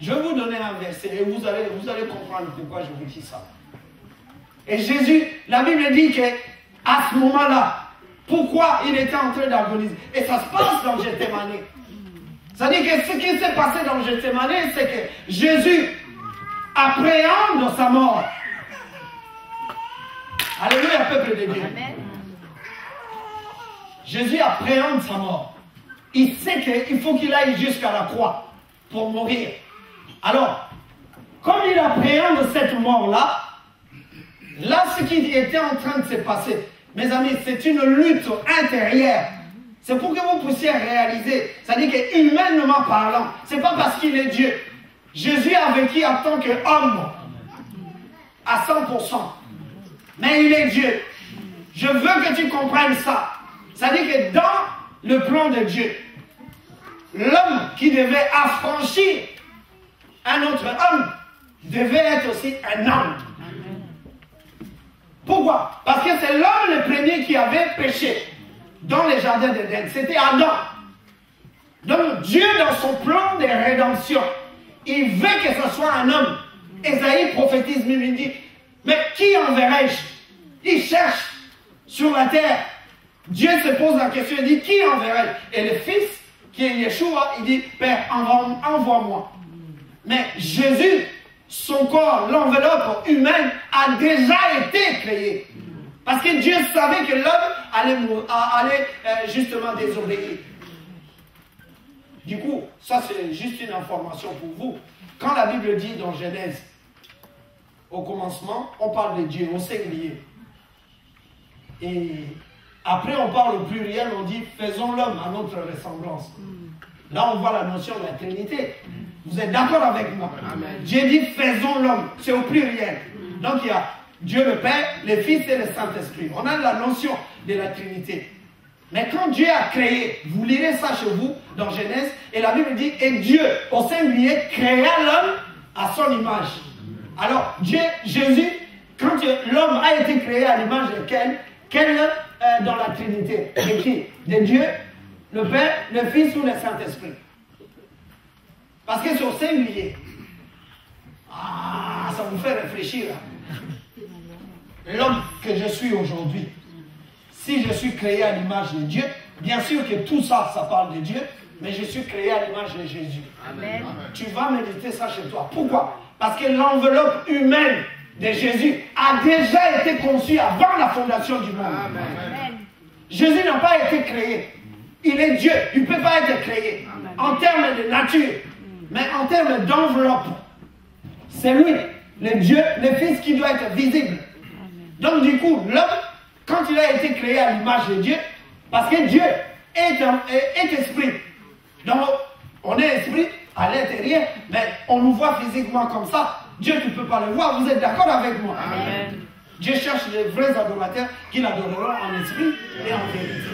A: Je vais vous donner un verset et vous allez comprendre pourquoi je vous dis ça. Et Jésus, la Bible dit qu'à ce moment-là, pourquoi il était en train d'agoniser. Et ça se passe dans Gethsemane. C'est-à-dire que ce qui s'est passé dans Gethsemane, c'est que Jésus appréhende sa mort. Alléluia, peuple de Dieu. Amen. Jésus appréhende sa mort. Il sait qu'il faut qu'il aille jusqu'à la croix pour mourir. Alors, comme il appréhende cette mort-là, là, ce qui était en train de se passer, mes amis, c'est une lutte intérieure. C'est pour que vous puissiez réaliser. C'est-à-dire que humainement parlant, c'est pas parce qu'il est Dieu. Jésus a vécu en tant qu'homme à 100%. Mais il est Dieu. Je veux que tu comprennes ça. C'est-à-dire que dans le plan de Dieu, l'homme qui devait affranchir un autre homme devait être aussi un homme. Pourquoi? Parce que c'est l'homme le premier qui avait péché dans les jardins d'Éden. C'était Adam. Donc Dieu, dans son plan de rédemption, il veut que ce soit un homme. Ésaïe prophétise, il dit, mais qui enverrai-je? Il cherche sur la terre. Dieu se pose la question, il dit, qui enverrai-je? Et le fils, qui est Yeshua, il dit, Père, envoie-moi. Mais Jésus son corps, l'enveloppe humaine, a déjà été créée. Parce que Dieu savait que l'homme allait justement désobéir. Du coup, ça c'est juste une information pour vous. Quand la Bible dit dans Genèse, au commencement, on parle de Dieu, au singulier. Et après on parle au pluriel, on dit faisons l'homme à notre ressemblance. Là on voit la notion de la Trinité. Vous êtes d'accord avec moi? Amen. Dieu dit faisons l'homme, c'est au pluriel. Donc il y a Dieu le Père, le Fils et le Saint-Esprit. On a la notion de la Trinité. Mais quand Dieu a créé, vous lirez ça chez vous dans Genèse, et la Bible dit, et Dieu, au singulier, créa l'homme à son image. Alors, Dieu, Jésus, quand l'homme a été créé à l'image de quel dans la Trinité? De qui? De Dieu, le Père, le Fils ou le Saint-Esprit? Parce que c'est au singulier. Ah, ça vous fait réfléchir. L'homme que je suis aujourd'hui, si je suis créé à l'image de Dieu, bien sûr que tout ça, ça parle de Dieu, mais je suis créé à l'image de Jésus. Amen. Tu vas méditer ça chez toi. Pourquoi? Parce que l'enveloppe humaine de Jésus a déjà été conçue avant la fondation du monde. Amen. Jésus n'a pas été créé. Il est Dieu. Il ne peut pas être créé. Amen. En termes de nature, mais en termes d'enveloppe. C'est lui, le Dieu, le Fils qui doit être visible. Donc du coup, l'homme, quand il a été créé à l'image de Dieu, parce que Dieu est esprit. Donc on est esprit à l'intérieur, mais on nous voit physiquement comme ça. Dieu, tu ne peux pas le voir, vous êtes d'accord avec moi? Amen. Dieu cherche les vrais adorateurs qui l'adoreront en esprit et en vérité.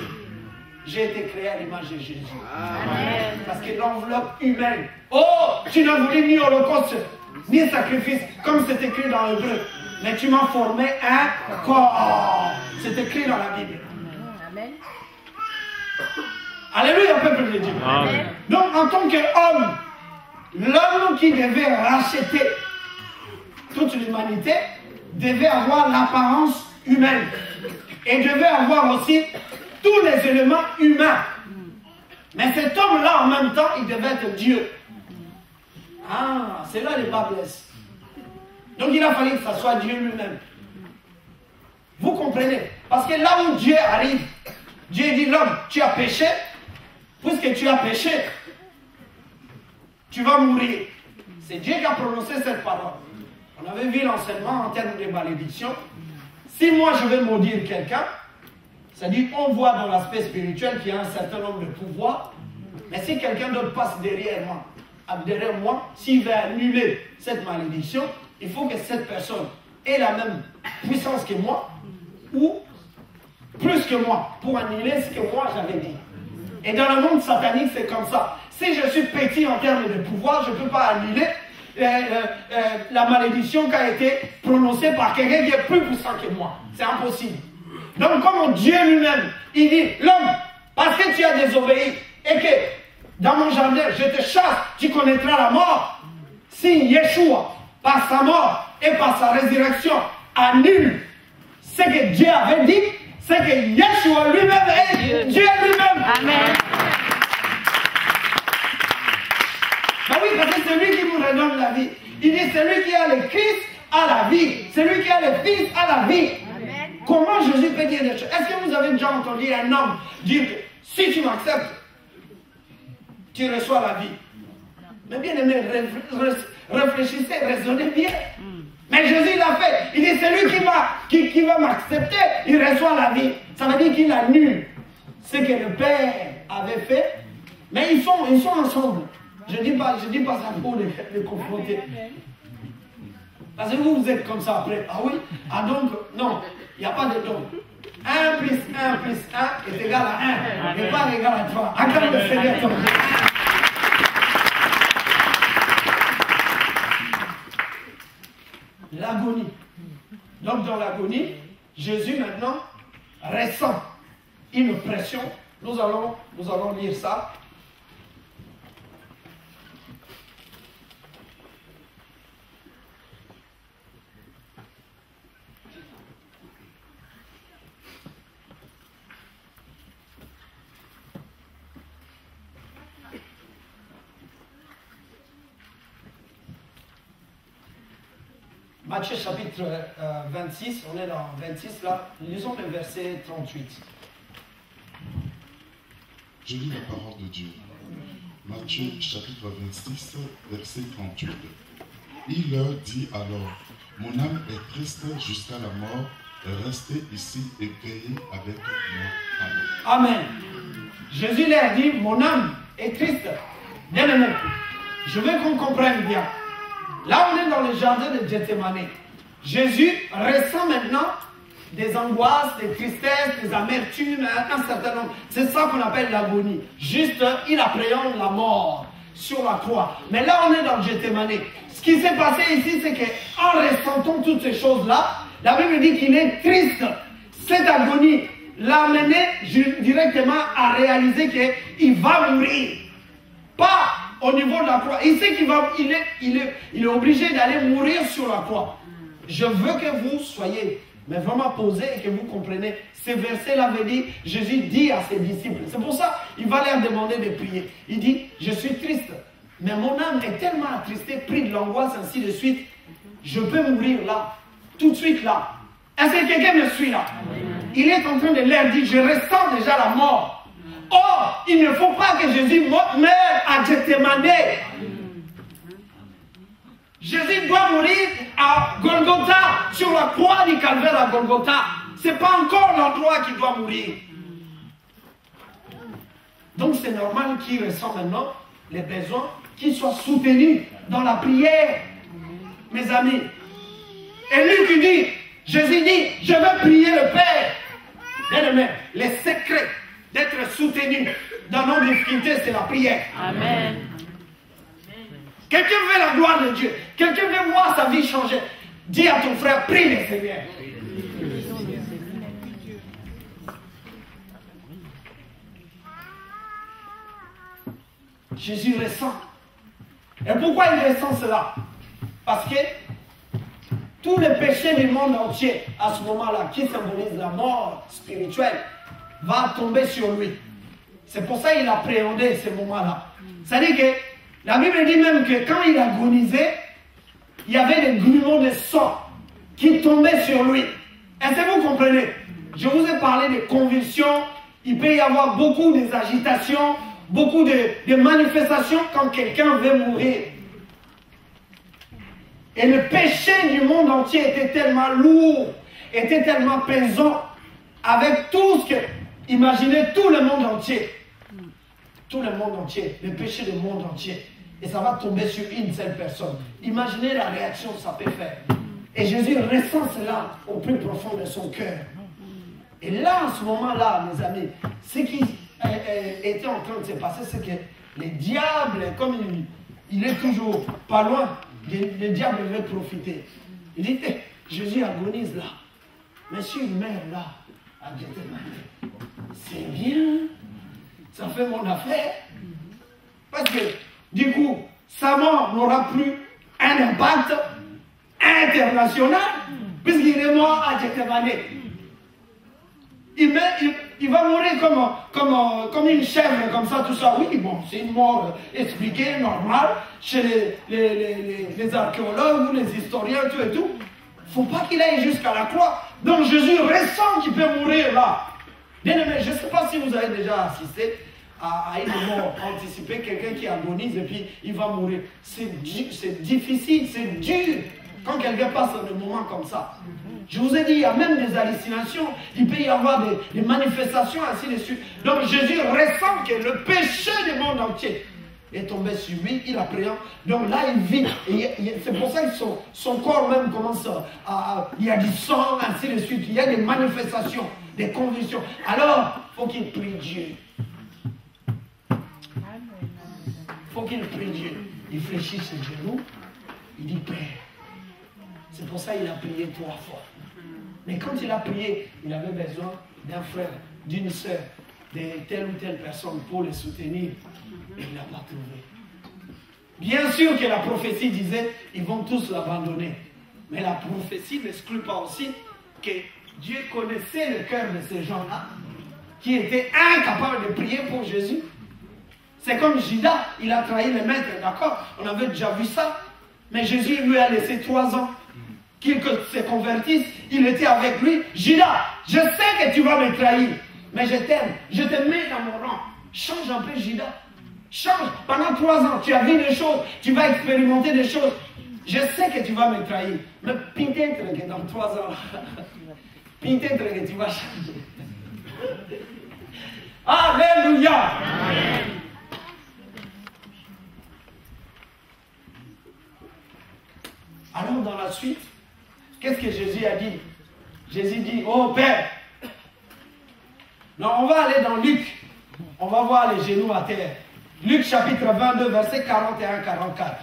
A: J'ai été créé à l'image de Jésus. Amen. Parce que l'enveloppe humaine, oh, tu n'as voulu ni holocauste, ni sacrifice, comme c'est écrit dans l'Hébreu. Mais tu m'as formé un corps. C'est écrit dans la Bible. Amen. Alléluia, peuple de Dieu. Amen. Donc, en tant qu'homme, l'homme qui devait racheter toute l'humanité devait avoir l'apparence humaine. Et devait avoir aussi tous les éléments humains. Mais cet homme-là, en même temps, il devait être Dieu. Ah, c'est là les bas blessent. Donc il a fallu que ça soit Dieu lui-même. Vous comprenez? Parce que là où Dieu arrive, Dieu dit l'homme, tu as péché, puisque tu as péché, tu vas mourir. C'est Dieu qui a prononcé cette parole. On avait vu l'enseignement en termes de malédiction. Si moi je vais maudire quelqu'un, c'est-à-dire on voit dans l'aspect spirituel qu'il y a un certain nombre de pouvoirs, mais si quelqu'un d'autre passe derrière moi, s'il veut annuler cette malédiction, il faut que cette personne ait la même puissance que moi ou plus que moi pour annuler ce que moi j'avais dit. Et dans le monde satanique, c'est comme ça. Si je suis petit en termes de pouvoir, je ne peux pas annuler la malédiction qui a été prononcée par quelqu'un qui est plus puissant que moi. C'est impossible. Donc comme Dieu lui-même, il dit, l'homme, parce que tu as désobéi et que dans mon jardin, je te chasse, tu connaîtras la mort. Si Yeshua, par sa mort et par sa résurrection, annule ce que Dieu avait dit, c'est que Yeshua lui-même est Dieu lui-même. Amen. Ben oui, parce que c'est lui qui nous redonne la vie. Il dit, celui qui a le Christ a la vie. Celui qui a le Fils a la vie. Amen. Comment Jésus peut dire des choses? Est-ce que vous avez déjà entendu un homme dire que si tu m'acceptes, tu reçois la vie? Mais bien aimé, réfléchissez, raisonnez bien. Mais Jésus l'a fait. Il dit, celui qui va m'accepter, il reçoit la vie. Ça veut dire qu'il annule ce que le Père avait fait. Mais ils sont ensemble. Je ne dis pas ça pour les confronter. Parce que vous êtes comme ça après. Ah oui? Ah donc, non, il n'y a pas de donc. 1 plus 1 plus 1 est égal à 1. Et pas égal à 3. Acclame le Seigneur ton Dieu. L'agonie. Donc dans l'agonie, Jésus maintenant ressent une pression. Nous allons lire ça. Matthieu chapitre 26, on est dans 26 là, lisons le verset 38.
B: Je lis la parole de Dieu. Matthieu chapitre 26, verset 38. Il leur dit alors, mon âme est triste jusqu'à la mort, restez ici et veillez avec moi. Amen.
A: Amen. Jésus leur dit, mon âme est triste. Bien aimé, je veux qu'on comprenne bien. Là, on est dans le jardin de Gethsémane. Jésus ressent maintenant des angoisses, des tristesses, des amertumes, un certain nombre. C'est ça qu'on appelle l'agonie. Juste, il appréhende la mort sur la croix. Mais là, on est dans Gethsémane. Ce qui s'est passé ici, c'est qu'en ressentant toutes ces choses-là, la Bible dit qu'il est triste. Cette agonie l'a amené directement à réaliser qu'il va mourir. Pas au niveau de la croix. Il sait qu'il est obligé d'aller mourir sur la croix. Je veux que vous soyez mais vraiment posés et que vous compreniez. Ces versets-là veut dire, Jésus dit à ses disciples. C'est pour ça qu'il va leur demander de prier. Il dit, je suis triste, mais mon âme est tellement attristée, pris de l'angoisse, ainsi de suite. Je peux mourir là, tout de suite là. Est-ce que quelqu'un me suit là? Il est en train de leur dire, je ressens déjà la mort. Or, il ne faut pas que Jésus meure à Gethsémane. Jésus doit mourir à Golgotha, sur la croix du calvaire à Golgotha. Ce n'est pas encore l'endroit qui doit mourir. Donc c'est normal qu'il ressent maintenant les besoins, qu'il soit soutenu dans la prière, mes amis. Et lui qui dit, Jésus dit, je veux prier le Père. Bien aimé, les secrets d'être soutenu dans nos difficultés, c'est la prière.
C: Amen.
A: Quelqu'un veut la gloire de Dieu. Quelqu'un veut voir sa vie changer. Dis à ton frère, prie le Seigneur. Jésus ressent. Et pourquoi il ressent cela? Parce que tous les péchés du monde entier, à ce moment-là, qui symbolise la mort spirituelle, va tomber sur lui. C'est pour ça qu'il appréhendait ces moments-là. C'est-à-dire que la Bible dit même que quand il agonisait, il y avait des grumeaux de sang qui tombaient sur lui. Est-ce que vous comprenez? Je vous ai parlé de convulsions. Il peut y avoir beaucoup d'agitations, beaucoup de manifestations quand quelqu'un veut mourir. Et le péché du monde entier était tellement lourd, était tellement pesant, avec tout ce que... Imaginez tout le monde entier. Tout le monde entier, le péché du monde entier. Et ça va tomber sur une seule personne. Imaginez la réaction que ça peut faire. Et Jésus ressent cela au plus profond de son cœur. Et là, en ce moment-là, mes amis, ce qui était en train de se passer, c'est que les diables, comme il est toujours pas loin, les diables veulent profiter. Il dit, Jésus agonise là. Mais s'il meurt là, à Gethsémane, c'est bien. Ça fait mon affaire. Parce que, du coup, sa mort n'aura plus un impact international, puisqu'il est mort à Gethsémane. Il va mourir comme une chèvre, comme ça, tout ça. Oui, bon, c'est une mort expliquée, normale, chez les archéologues ou les historiens, tout et tout. Il ne faut pas qu'il aille jusqu'à la croix. Donc Jésus ressent qu'il peut mourir là. Bien aimé, je ne sais pas si vous avez déjà assisté à une mort anticipée, quelqu'un qui agonise et puis il va mourir. C'est difficile, c'est dur quand quelqu'un passe un moment comme ça. Je vous ai dit, il y a même des hallucinations, il peut y avoir des manifestations, ainsi de suite. Donc Jésus ressent que le péché du monde entier est tombé sur lui, il appréhende. Donc là, il vit. Et c'est pour ça que son corps même commence il y a du sang, ainsi de suite. Il y a des manifestations, des convulsions. Alors, il faut qu'il prie Dieu. Il faut qu'il prie Dieu. Il fléchit ses genoux. Il dit, Père. C'est pour ça qu'il a prié 3 fois. Mais quand il a prié, il avait besoin d'un frère, d'une sœur, de telle ou telle personne pour le soutenir. Et il n'a pas trouvé. Bien sûr que la prophétie disait, ils vont tous l'abandonner. Mais la prophétie n'exclut pas aussi que Dieu connaissait le cœur de ces gens-là, qui étaient incapables de prier pour Jésus. C'est comme Judas, il a trahi le maître, d'accord? On avait déjà vu ça. Mais Jésus lui a laissé 3 ans. qu'il se convertisse, il était avec lui. Judas, je sais que tu vas me trahir, mais je t'aime, je te mets dans mon rang. Change un peu, Judas. Change. Pendant 3 ans, tu as vu des choses, tu vas expérimenter des choses. Je sais que tu vas me trahir, mais peut-être que dans 3 ans, peut-être que tu vas changer. Alléluia. Amen. Alors dans la suite, qu'est-ce que Jésus a dit? Jésus dit, oh Père. Non, on va aller dans Luc. On va voir les genoux à terre. Luc chapitre 22, verset 41-44.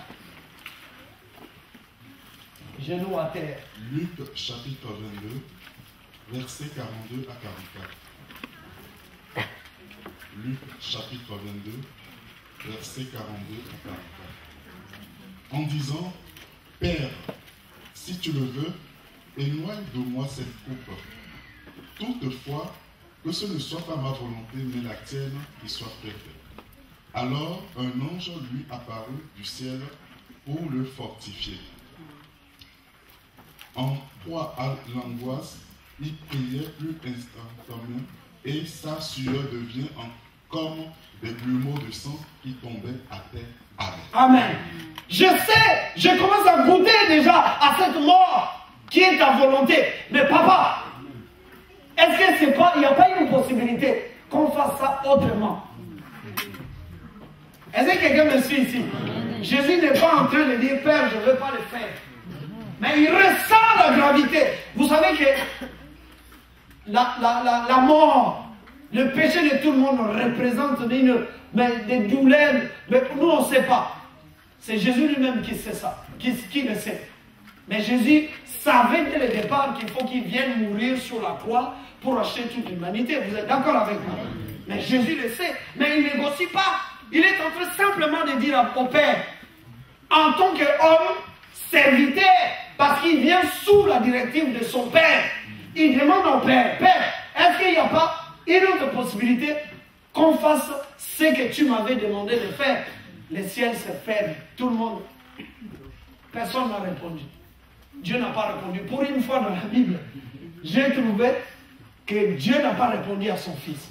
A: Genoux à terre.
B: Luc chapitre 22, verset 42 à 44. Luc chapitre 22, verset 42 à 44. En disant, Père, si tu le veux, éloigne de moi cette coupe. Toutefois, que ce ne soit pas ma volonté, mais la tienne qui soit faite. Alors un ange lui apparut du ciel pour le fortifier. En proie à l'angoisse, il priait plus instantanément et sa sueur devient comme des plumeaux de sang qui tombaient à terre. Amen.
A: Amen. Je sais, je commence à goûter déjà à cette mort qui est ta volonté. Mais papa, est-ce que c'est pas, il n'y a pas une possibilité qu'on fasse ça autrement? Est-ce que quelqu'un me suit ici? Jésus n'est pas en train de dire, Père, je ne veux pas le faire. Mais il ressent la gravité. Vous savez que la mort, le péché de tout le monde représente des douleurs. Mais nous, on ne sait pas. C'est Jésus lui-même qui sait ça, qui le sait. Mais Jésus savait dès le départ qu'il faut qu'il vienne mourir sur la croix pour acheter toute l'humanité. Vous êtes d'accord avec moi? Mais Jésus le sait. Mais il ne négocie pas. Il est en train simplement de dire au Père, en tant qu'homme, serviteur, parce qu'il vient sous la directive de son Père. Il demande au Père, Père, est-ce qu'il n'y a pas une autre possibilité qu'on fasse ce que tu m'avais demandé de faire? Les ciels se ferment, tout le monde. Personne n'a répondu. Dieu n'a pas répondu. Pour une fois dans la Bible, j'ai trouvé que Dieu n'a pas répondu à son fils.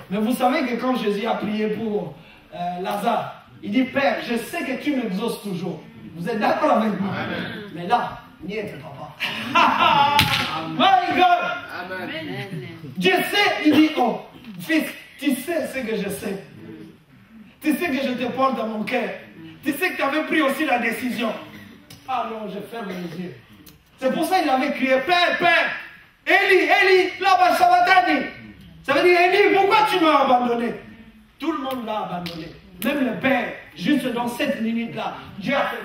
A: Mais vous savez que quand Jésus a prié pour Lazare, il dit, Père, je sais que tu m'exauces toujours. Vous êtes d'accord avec moi? Amen. Mais là, n'y était papa. My God! Amen. Dieu sait, il dit, oh, fils, tu sais ce que je sais. Tu sais que je te porte dans mon cœur. Tu sais que tu avais pris aussi la décision. Ah non, je ferme les yeux. C'est pour ça qu'il avait crié, Père, Père, Élie, là-bas, Shabatani. Ça veut dire, Élie, pourquoi tu m'as abandonné? Tout le monde l'a abandonné. Même le Père, juste dans cette minute-là, Dieu a fait,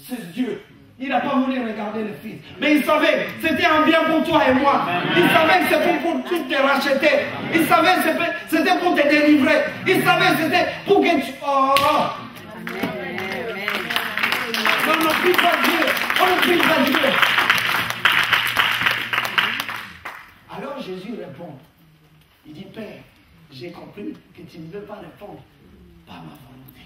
A: c'est Dieu. Il n'a pas voulu regarder le Fils. Mais il savait, c'était un bien pour toi et moi. Il savait que c'était pour tout te racheter. Il savait que c'était pour te délivrer. Il savait que c'était pour que tu... Oh! On ne prie pas Dieu. On ne prie pas Dieu. Alors Jésus répond. Il dit, Père, j'ai compris que tu ne veux pas répondre. Pas ma volonté.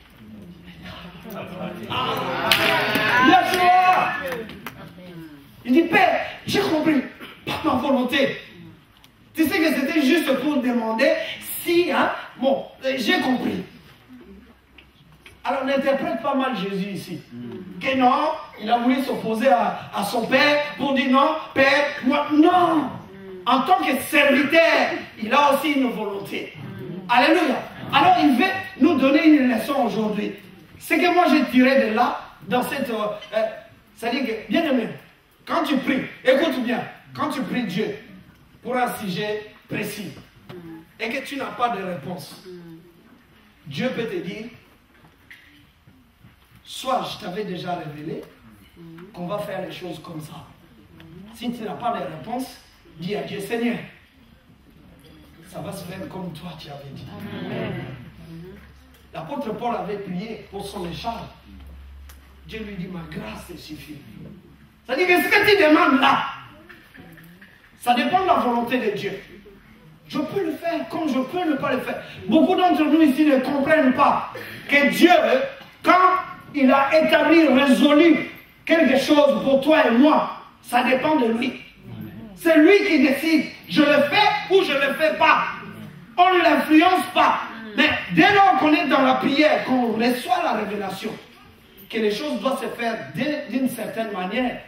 A: Il dit, Père, j'ai compris. Pas ma volonté. Tu sais que c'était juste pour demander si, bon, j'ai compris. Alors on n'interprète pas mal Jésus ici. Que non, il a voulu s'opposer à son Père pour dire non, Père, moi, non. En tant que serviteur, il a aussi une volonté. Alléluia. Alors il veut nous donner une leçon aujourd'hui. Ce que moi j'ai tiré de là, dans cette... c'est-à-dire que, bien aimé, quand tu pries, écoute bien, quand tu pries Dieu pour un sujet précis et que tu n'as pas de réponse, Dieu peut te dire, soit je t'avais déjà révélé qu'on va faire les choses comme ça. Si tu n'as pas de réponse, dis à Dieu, Seigneur, ça va se faire comme toi tu avais dit. L'apôtre Paul avait prié pour son écharpe. Dieu lui dit, ma grâce te suffit. C'est-à-dire que ce que tu demandes là, ça dépend de la volonté de Dieu. Je peux le faire comme je peux ne pas le faire. Beaucoup d'entre nous ici ne comprennent pas que Dieu, quand il a établi, résolu quelque chose pour toi et moi, ça dépend de lui. C'est lui qui décide, je le fais ou je ne le fais pas. On ne l'influence pas. Mais dès lors qu'on est dans la prière, qu'on reçoit la révélation, que les choses doivent se faire d'une certaine manière,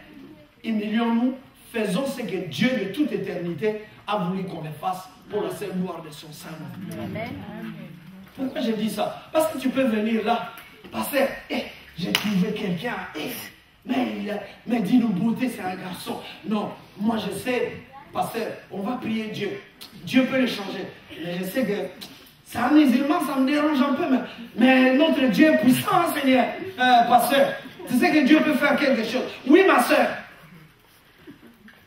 A: humilions-nous, faisons ce que Dieu de toute éternité a voulu qu'on le fasse pour la seule gloire de son Saint-Nom. Pourquoi je dis ça? Parce que tu peux venir là, pasteur, j'ai trouvé quelqu'un, mais dis-nous, beauté, c'est un garçon. Non, moi je sais, pasteur, on va prier Dieu. Dieu peut le changer. Mais je sais que c'est un musulman, ça me dérange un peu, mais notre Dieu est puissant, hein, Seigneur, pasteur. Tu sais que Dieu peut faire quelque chose. Oui, ma soeur.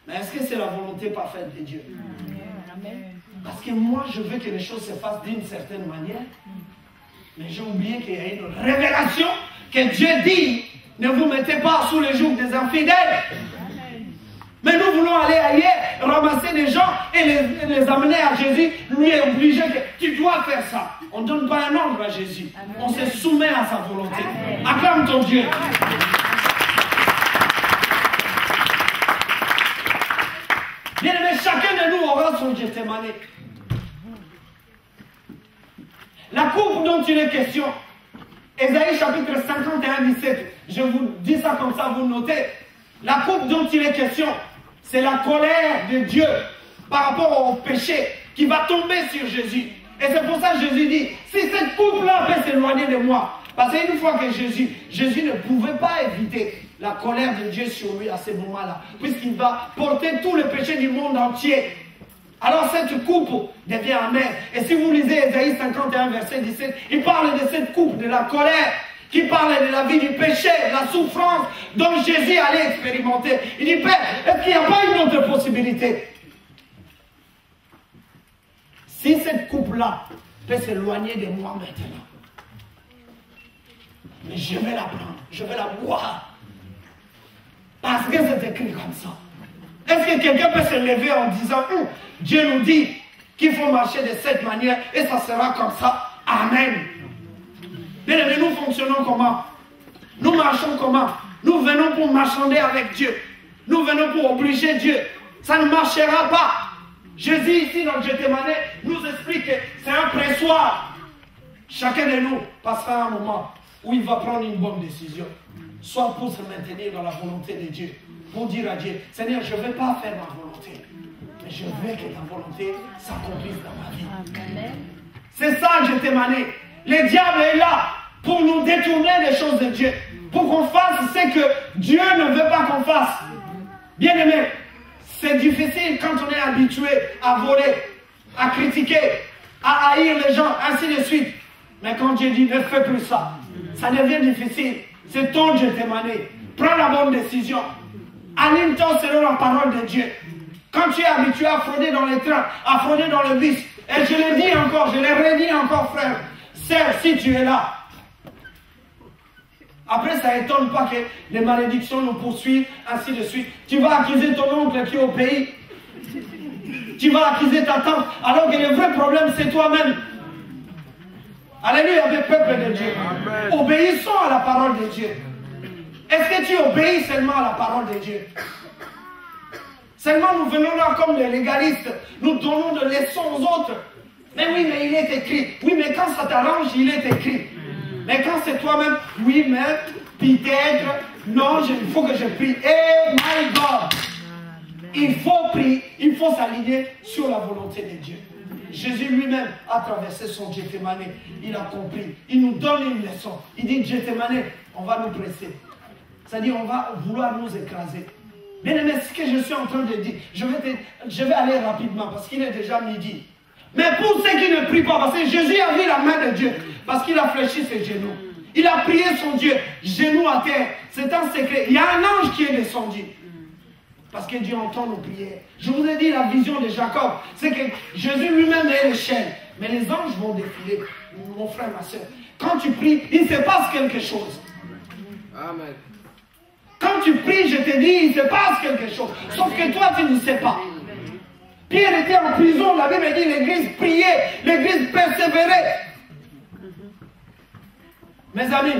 A: Mais est-ce que c'est la volonté parfaite de Dieu? Parce que moi, je veux que les choses se fassent d'une certaine manière. Mais j'ai oublié qu'il y a une révélation que Dieu dit, ne vous mettez pas sous les jougs des infidèles. Mais nous voulons aller ailleurs, ramasser des gens et les amener à Jésus, lui obliger que tu dois faire ça. On ne donne pas un ordre à Jésus. On se soumet à sa volonté. Acclame ton Dieu. Bien aimé, chacun de nous aura son Gethsemane. La coupe dont il est question, Ésaïe chapitre 51, 17, je vous dis ça comme ça, vous notez. La coupe dont il est question, c'est la colère de Dieu par rapport au péché qui va tomber sur Jésus. Et c'est pour ça que Jésus dit, si cette coupe-là peut s'éloigner de moi, parce qu'une fois que Jésus ne pouvait pas éviter la colère de Dieu sur lui à ce moment-là, puisqu'il va porter tout le péché du monde entier. Alors cette coupe devient amère. Et si vous lisez Ésaïe 51, verset 17, il parle de cette coupe, de la colère, qui parle de la vie du péché, de la souffrance dont Jésus allait expérimenter. Il dit, Père, est-ce qu'il n'y a pas une autre possibilité? Si cette coupe-là peut s'éloigner de moi maintenant, mais je vais la prendre, je vais la boire. Parce que c'est écrit comme ça. Est-ce que quelqu'un peut se lever en disant, Dieu nous dit qu'il faut marcher de cette manière et ça sera comme ça? Amen. Bien aimé, nous fonctionnons comment? Nous marchons comment? Nous venons pour marchander avec Dieu. Nous venons pour obliger Dieu. Ça ne marchera pas. Jésus ici dans Gethsemane nous explique que c'est un pressoir. Chacun de nous passera un moment où il va prendre une bonne décision. Soit pour se maintenir dans la volonté de Dieu. Pour dire à Dieu, Seigneur, je ne vais pas faire ma volonté. Mais je veux que ta volonté s'accomplisse dans ma vie. C'est ça Gethsemane. Le diable est là pour nous détourner des choses de Dieu. Pour qu'on fasse ce que Dieu ne veut pas qu'on fasse. Bien aimé, c'est difficile quand on est habitué à voler, à critiquer, à haïr les gens, ainsi de suite. Mais quand Dieu dit ne fais plus ça, ça devient difficile. C'est ton Gethsemane. Prends la bonne décision. Aligne-toi selon la parole de Dieu. Quand tu es habitué à frauder dans les trains, à frauder dans le bus, et je le dis encore, je le redis encore, frère, sœur, si tu es là, après ça n'étonne pas que les malédictions nous poursuivent, ainsi de suite. Tu vas accuser ton oncle qui est au pays. Tu vas accuser ta tante, alors que le vrai problème c'est toi-même. Alléluia, le peuple de Dieu. Amen. Obéissons à la parole de Dieu. Est-ce que tu obéis seulement à la parole de Dieu? Seulement nous venons là comme les légalistes, nous donnons de leçons aux autres. Mais oui, mais il est écrit. Oui, mais quand ça t'arrange, il est écrit. Mais quand c'est toi-même, oui, mais peut-être, non, il faut que je prie. Eh, my God! Il faut prier, il faut s'aligner sur la volonté de Dieu. Jésus lui-même a traversé son Gethsemane. Il a compris. Il nous donne une leçon. Il dit, Gethsemane, on va nous presser. C'est-à-dire, on va vouloir nous écraser. Bien aimé, ce que je suis en train de dire, je vais aller rapidement parce qu'il est déjà midi. Mais pour ceux qui ne prient pas, parce que Jésus a vu la main de Dieu, parce qu'il a fléchi ses genoux. Il a prié son Dieu, genoux à terre. C'est un secret. Il y a un ange qui est descendu. Parce que Dieu entend nos prières. Je vous ai dit la vision de Jacob. C'est que Jésus lui-même est l'échelle. Mais les anges vont défiler. Mon frère, ma soeur. Quand tu pries, il se passe quelque chose.
C: Amen.
A: Quand tu pries, je te dis, il se passe quelque chose. Sauf que toi, tu ne sais pas. Pierre était en prison. La Bible dit, l'église priait. L'église persévérait. Mes amis,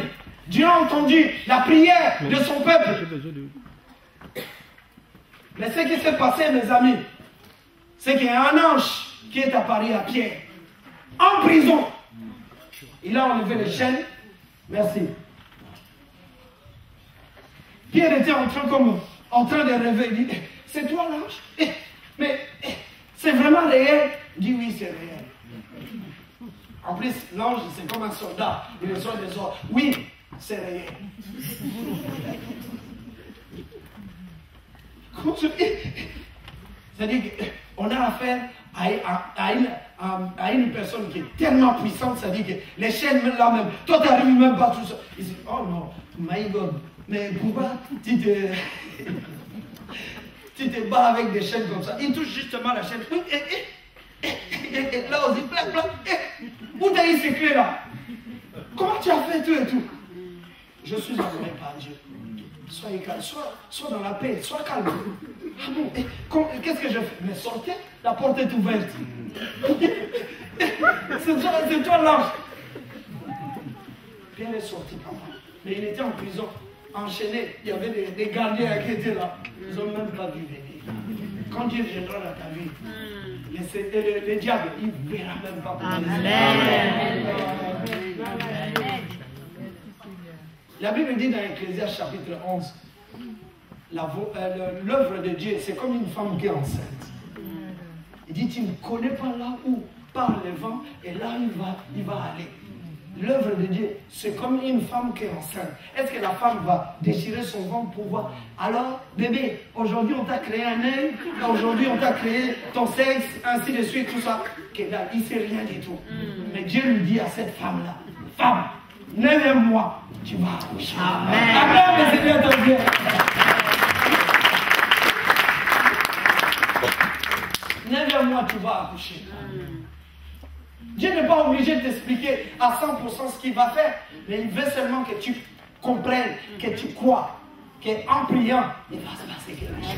A: Dieu a entendu la prière de son peuple. Mais ce qui s'est passé, mes amis, c'est qu'il y a un ange qui est apparu à Pierre, en prison. Il a enlevé les chaînes. Merci. Pierre était en train de rêver. Il dit, c'est toi l'ange? Mais c'est vraiment réel? Il dit, oui, c'est réel. En plus, l'ange, c'est comme un soldat. Il reçoit des ordres. Oui, c'est réel. C'est-à-dire qu'on a affaire à une personne qui est tellement puissante, c'est-à-dire que les chaînes là même, toi tu n'arrives même pas tout ça. Il dit, oh non, my God, mais pourquoi tu te bats avec des chaînes comme ça? Il touche justement la chaîne. Et là on dit, plac, plac, où t'as eu ces clés là? Comment tu as fait tout et tout? Je suis envoyé par Dieu. Soyez calme, sois dans la paix, sois calme. Ah bon, qu'est-ce que je fais? Mais sortez, la porte est ouverte. C'est toi l'ange. Pierre est sorti, papa. Mais il était en prison, enchaîné. Il y avait des gardiens qui étaient là. Ils n'ont même pas vu venir. Quand Dieu viendra dans ta vie, les diables, il ne verra même pas. Amen. La Bible dit dans Ecclésiaste chapitre 11, l'œuvre de Dieu, c'est comme une femme qui est enceinte. Il dit, tu ne connais pas là où part le vent, et là il va aller. L'œuvre de Dieu, c'est comme une femme qui est enceinte. Est-ce que la femme va déchirer son ventre pour voir? Alors, bébé, aujourd'hui on t'a créé un œil, aujourd'hui on t'a créé ton sexe, ainsi de suite, tout ça. Là, il ne sait rien du tout. Mais Dieu lui dit à cette femme-là, femme, 9e mois, tu vas accoucher. Amen. Amen, mais c'est bien ton Dieu. 9e mois, tu vas accoucher. Dieu n'est pas obligé de t'expliquer à 100% ce qu'il va faire, mais il veut seulement que tu comprennes, que tu crois, qu'en priant, il va se passer quelque chose,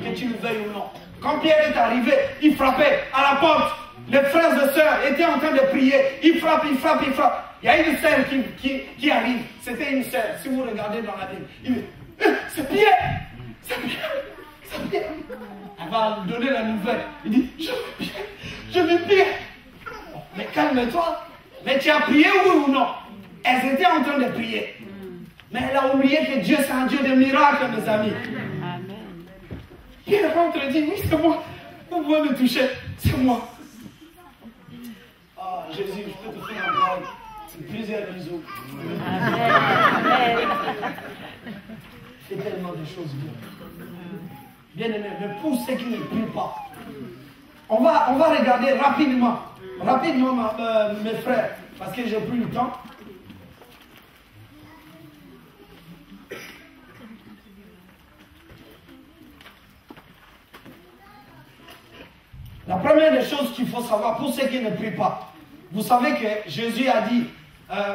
A: que tu le veuilles ou non. Quand Pierre est arrivé, il frappait à la porte. Les frères et sœurs étaient en train de prier. Il frappe, il frappe, il frappe. Il y a une sœur qui arrive. C'était une sœur. Si vous regardez dans la Bible, il dit, c'est Pierre, c'est Pierre, c'est Pierre. Elle va donner la nouvelle. Il dit, je veux Pierre. Mais calme-toi. Mais tu as prié, oui ou non? Elles étaient en train de prier. Mais elle a oublié que Dieu, c'est un Dieu de miracles, mes amis. Amen. Pierre rentre et dit, oui, c'est moi. Vous pouvez me toucher. C'est moi. Ah, Jésus, je peux te faire un blague. C'est plusieurs bisous. Amen. C'est tellement de choses bien. Bien aimé, mais pour ceux qui ne prient pas, on va regarder rapidement, mes frères, parce que j'ai plus le temps. La première des choses qu'il faut savoir, pour ceux qui ne prient pas, vous savez que Jésus a dit,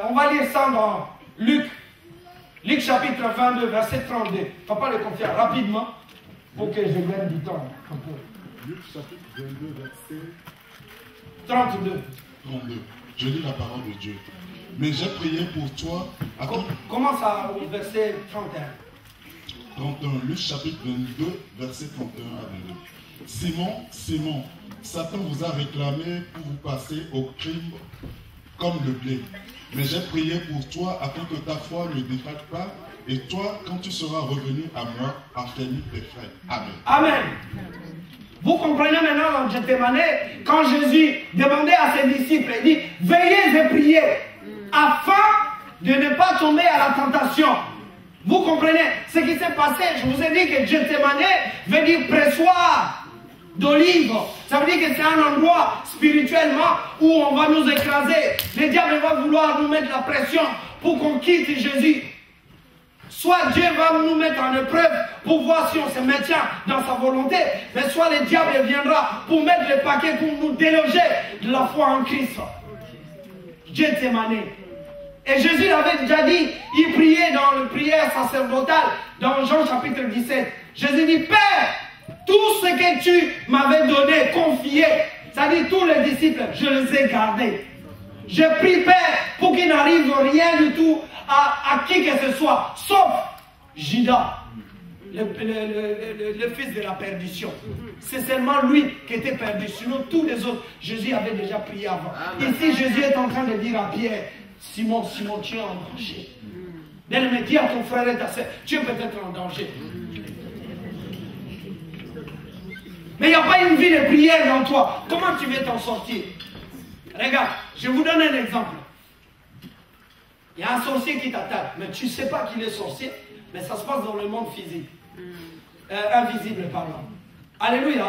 A: on va lire ça dans Luc chapitre 22, verset 32. Papa le confie rapidement, pour que je gagne du temps un peu.
B: Luc chapitre 22, verset
A: 32.
B: Je lis la parole de Dieu. Mais j'ai prié pour toi.
A: Commence au verset 31.
B: 31, Luc chapitre 22, verset 31 à 22. Simon, Simon, Satan vous a réclamé pour vous passer au crime comme le blé. Mais j'ai prié pour toi afin que ta foi ne défaille pas. Et toi, quand tu seras revenu à moi, affermis tes frères. Amen. Amen.
A: Vous comprenez maintenant dans Gethsémane, quand Jésus demandait à ses disciples, il dit, veillez et priez, afin de ne pas tomber à la tentation. Vous comprenez ce qui s'est passé? Je vous ai dit que Gethsémane veut dire pressoir d'olive. Ça veut dire que c'est un endroit spirituellement où on va nous écraser. Le diable va vouloir nous mettre la pression pour qu'on quitte Jésus. Soit Dieu va nous mettre en épreuve pour voir si on se maintient dans sa volonté, mais soit le diable viendra pour mettre le paquet pour nous déloger de la foi en Christ. Gethsémane. Et Jésus l'avait déjà dit, il priait dans la prière sacerdotale, dans Jean chapitre 17. Jésus dit, Père, tout ce que tu m'avais donné, confié, c'est-à-dire tous les disciples, je les ai gardés. Je prie, Père, pour qu'il n'arrive rien du tout à qui que ce soit, sauf Judas, le fils de la perdition. C'est seulement lui qui était perdu. Sinon, tous les autres, Jésus avait déjà prié avant. Ici, Jésus est en train de dire à Pierre, Simon, Simon, tu es en danger. D'elle dit à ton frère et ta soeur, tu es peut-être en danger. Mais il n'y a pas une vie de prière dans toi. Comment tu veux t'en sortir? Regarde, je vous donne un exemple. Il y a un sorcier qui t'attaque, mais tu ne sais pas qu'il est sorcier, mais ça se passe dans le monde physique. Invisible, pardon. Alléluia.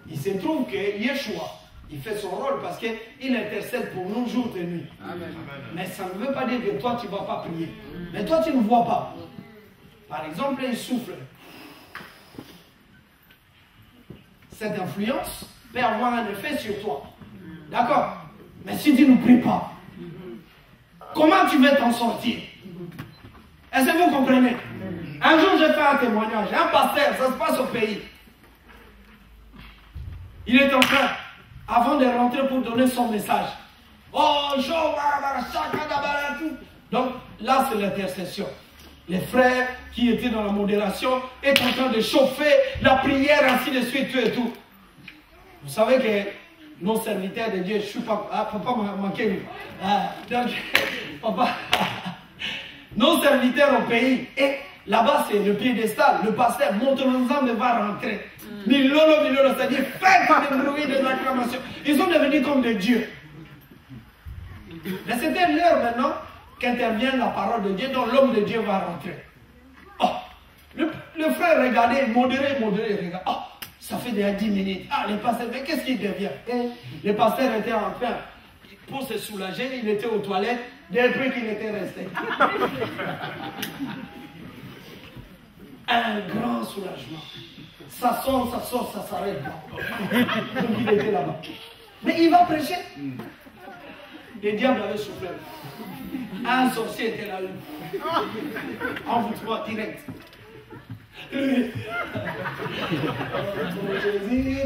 A: Il se trouve que Yeshua, il fait son rôle parce qu'il intercède pour nous jour et nuit. Mais ça ne veut pas dire que toi, tu ne vas pas prier. Mais toi, tu ne vois pas. Par exemple, il souffle. Cette influence peut avoir un effet sur toi. D'accord? Mais si tu ne pries pas, comment tu veux t'en sortir? Est-ce que vous comprenez? Un jour, j'ai fait un témoignage. Un pasteur, ça se passe au pays. Il est en train, avant de rentrer pour donner son message. Oh, donc là, c'est l'intercession. Les frères qui étaient dans la modération étaient en train de chauffer la prière, ainsi de suite, tout et tout. Vous savez que nos serviteurs de Dieu, je ne suis pas... Ah, papa m'a manqué. Donc, papa... Nos serviteurs au pays, et là-bas c'est le piédestal, le pasteur monte l'ensemble va rentrer. Milolo, c'est-à-dire faites des bruits, des acclamations. Ils sont devenus comme des dieux. Mais c'était l'heure maintenant qu'intervient la parole de Dieu, dont l'homme de Dieu va rentrer. Oh, le frère regardait, modéré, regarde. Oh, ça fait déjà 10 minutes. Ah, le pasteur, mais qu'est-ce qu'il devient? Le pasteur était en train, pour se soulager, il était aux toilettes, depuis qu'il était resté. Un grand soulagement. Ça sort, ça s'arrête pas. Donc il était là-bas. Mais il va prêcher. Les diables avaient soufflé. Un sorcier était là. Envoûtement direct. Jésus,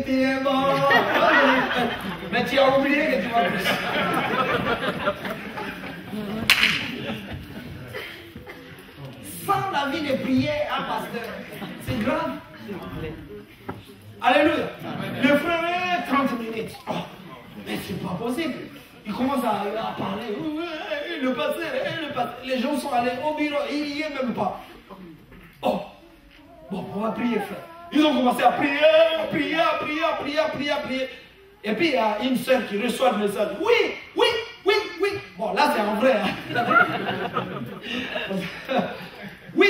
A: tu es mort. Mais tu as oublié que tu vas prêcher. Sans la vie de prière, un pasteur, c'est grave. Alléluia. Le frère, 30 minutes. Oh, mais c'est pas possible. Il commence à parler. Le pasteur, les gens sont allés au bureau, il n'y est même pas. Oh, bon, on va prier, frère. Ils ont commencé à prier. Et puis il y a une sœur qui reçoit le message. Oui. Bon, là c'est en vrai. Hein. Oui.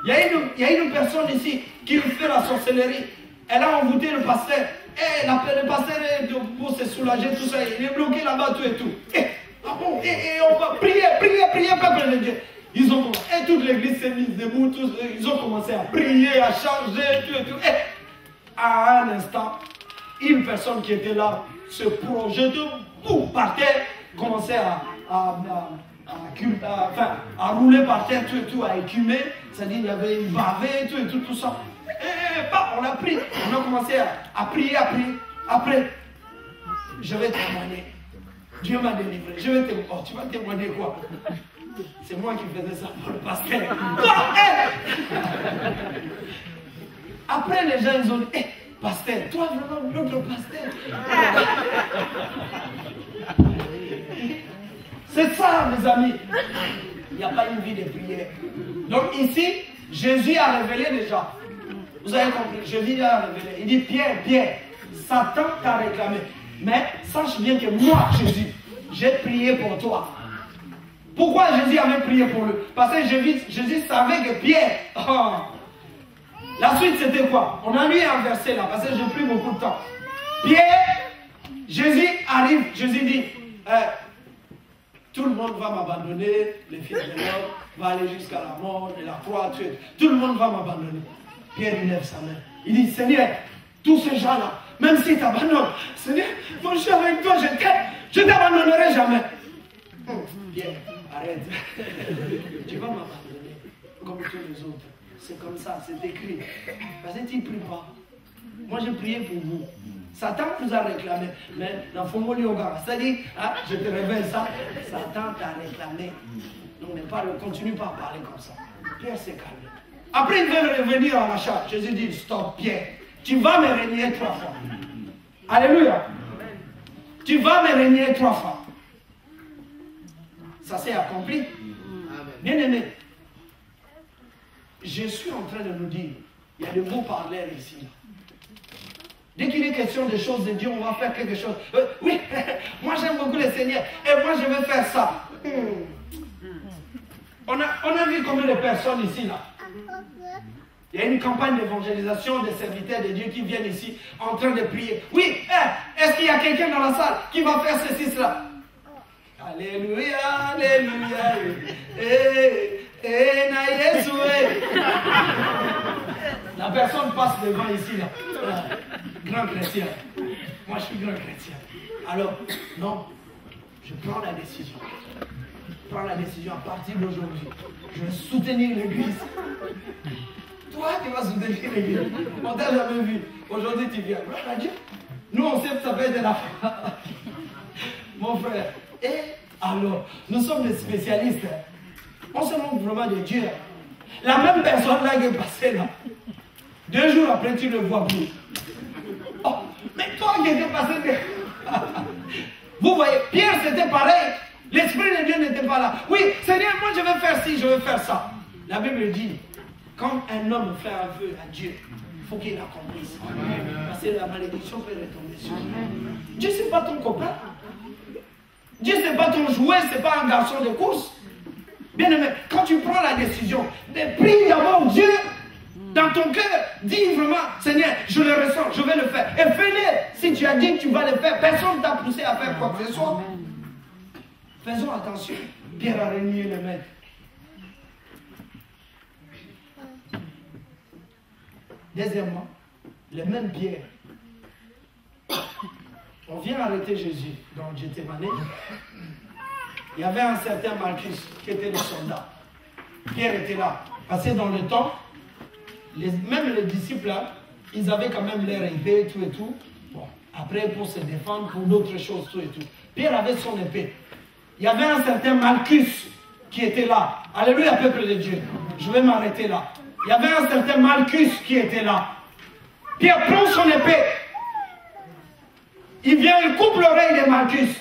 A: Il y a une personne ici qui fait la sorcellerie. Elle a envoûté le pasteur. Et le pasteur, pour se soulager, tout ça, il est bloqué là-bas, tout et tout. Et on va prier, peuple de Dieu. Ils ont commencé, et toute l'église s'est mise debout, ils ont commencé à prier, à charger, tout et tout. Et à un instant, une personne qui était là se projetait par terre, commençait à rouler par terre, tout et tout, à écumer, c'est-à-dire il y avait une bavée, tout et tout ça. Et on a pris, on a commencé à prier. Après, je vais témoigner. Dieu m'a délivré. Je vais témoigner. Oh, tu vas témoigner quoi? C'est moi qui faisais ça pour le pasteur. Après, les gens, ils ont dit, pasteur, toi vraiment, notre pasteur. C'est ça, mes amis. Il n'y a pas une vie de prière. Donc ici, Jésus a révélé déjà. Vous avez compris, Jésus a révélé. Il dit, Pierre, Satan t'a réclamé. Mais sache bien que moi, Jésus, j'ai prié pour toi. Pourquoi Jésus avait prié pour lui? Parce que Jésus savait que Pierre... Oh, la suite, c'était quoi? On a lu un verset là, parce que j'ai pris beaucoup de temps. Pierre, Jésus arrive, Jésus dit, tout le monde va m'abandonner, le Fils de l'homme va aller jusqu'à la mort, et la croix, tout le monde va m'abandonner. Pierre, il lève sa main. Il dit, Seigneur, tous ces gens-là, même s'ils t'abandonnent, Seigneur, moi je suis avec toi, je ne t'abandonnerai jamais. Pierre, arrête. Tu vas m'abandonner comme tous les autres. C'est comme ça, c'est écrit. Parce que tu ne pries pas. Moi, j'ai prié pour vous. Satan nous a réclamé. Mais dans Fomo Yoga, c'est-à-dire, hein, je te révèle ça, Satan t'a réclamé. Donc continue pas à parler comme ça. Pierre s'est calmé. Après, il veut revenir à la charge. Jésus dit, stop, Pierre. Tu vas me régner 3 fois. Alléluia. Tu vas me régner 3 fois. Ça s'est accompli. Bien aimé, je suis en train de nous dire, il y a de beaux parleurs ici. Dès qu'il est question des choses de Dieu, on va faire quelque chose. Oui, moi j'aime beaucoup le Seigneur. Et moi je vais faire ça. On a vu combien de personnes ici là. Il y a une campagne d'évangélisation des serviteurs de Dieu qui viennent ici en train de prier. Oui, est-ce qu'il y a quelqu'un dans la salle qui va faire ceci, cela? Alléluia, alléluia. La personne passe devant ici là. Grand chrétien. Moi je suis grand chrétien. Alors, non, je prends la décision. Je prends la décision à partir d'aujourd'hui. Je vais soutenir l'église. Toi, tu vas soutenir l'église. On t'a jamais vu. Aujourd'hui, tu viens. Dieu. Nous, on sait que ça peut être la fin. Mon frère. Et alors, nous sommes des spécialistes. On se moque vraiment de Dieu. La même personne là qui est passée là. 2 jours après, tu ne le vois plus. Oh, mais toi qui étais passé de... Vous voyez, Pierre, c'était pareil. L'Esprit de Dieu n'était pas là. Oui, Seigneur, moi je vais faire ci, je vais faire ça. La Bible dit, quand un homme fait un vœu à Dieu, il faut qu'il accomplisse. Parce que la malédiction peut retomber sur lui. Dieu, ce n'est pas ton copain. Dieu, ce n'est pas ton jouet, ce n'est pas un garçon de course. Bien aimé, quand tu prends la décision de prier d'abord Dieu, dans ton cœur, dis vraiment, Seigneur, je le ressens, je vais le faire. Et fais-le. Si tu as dit que tu vas le faire, personne ne t'a poussé à faire quoi que ce soit. Faisons attention. Pierre a renié le maître. Deuxièmement, le même Pierre. On vient arrêter Jésus dans Gethsémani. Il y avait un certain Malchus qui était le soldat. Pierre était là. Parce que dans le temps, même les disciples là, ils avaient quand même leur épée, tout et tout. Bon, après pour se défendre, pour d'autres choses, tout et tout. Pierre avait son épée. Il y avait un certain Malchus qui était là. Alléluia, peuple de Dieu. Je vais m'arrêter là. Il y avait un certain Malchus qui était là. Pierre prend son épée. Il vient, il coupe l'oreille de Malchus.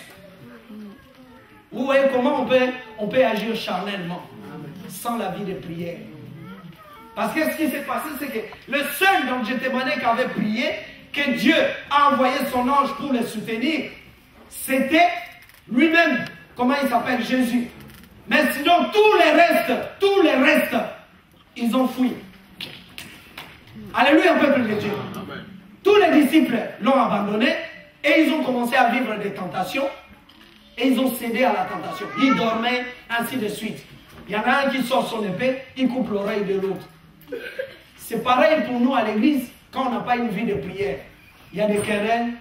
A: Vous voyez comment on peut agir charnellement, sans la vie de prière. Parce que ce qui s'est passé, c'est que le seul dans Gethsémani qui avait prié, que Dieu a envoyé son ange pour le soutenir, c'était lui-même. Comment il s'appelle? Jésus. Mais sinon, tous les restes, ils ont fui. Alléluia, peuple de Dieu. Amen. Tous les disciples l'ont abandonné et ils ont commencé à vivre des tentations et ils ont cédé à la tentation. Ils dormaient, ainsi de suite. Il y en a un qui sort son épée, il coupe l'oreille de l'autre. C'est pareil pour nous à l'église quand on n'a pas une vie de prière. Il y a des querelles,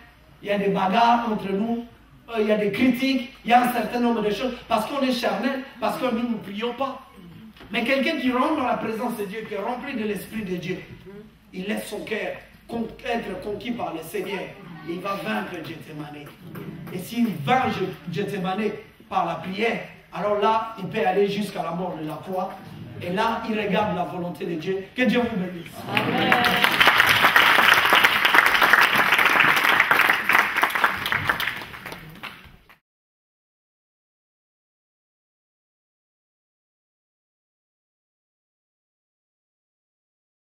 A: il y a des bagarres entre nous. Il y a des critiques, il y a un certain nombre de choses, parce qu'on est charnel, parce que nous ne prions pas. Mais quelqu'un qui rentre dans la présence de Dieu, qui est rempli de l'Esprit de Dieu, il laisse son cœur être conquis par le Seigneur. Et il va vaincre Gethsémani. Et s'il vainc Gethsémani par la prière, alors là, il peut aller jusqu'à la mort de la croix. Et là, il regarde la volonté de Dieu. Que Dieu vous bénisse. Amen.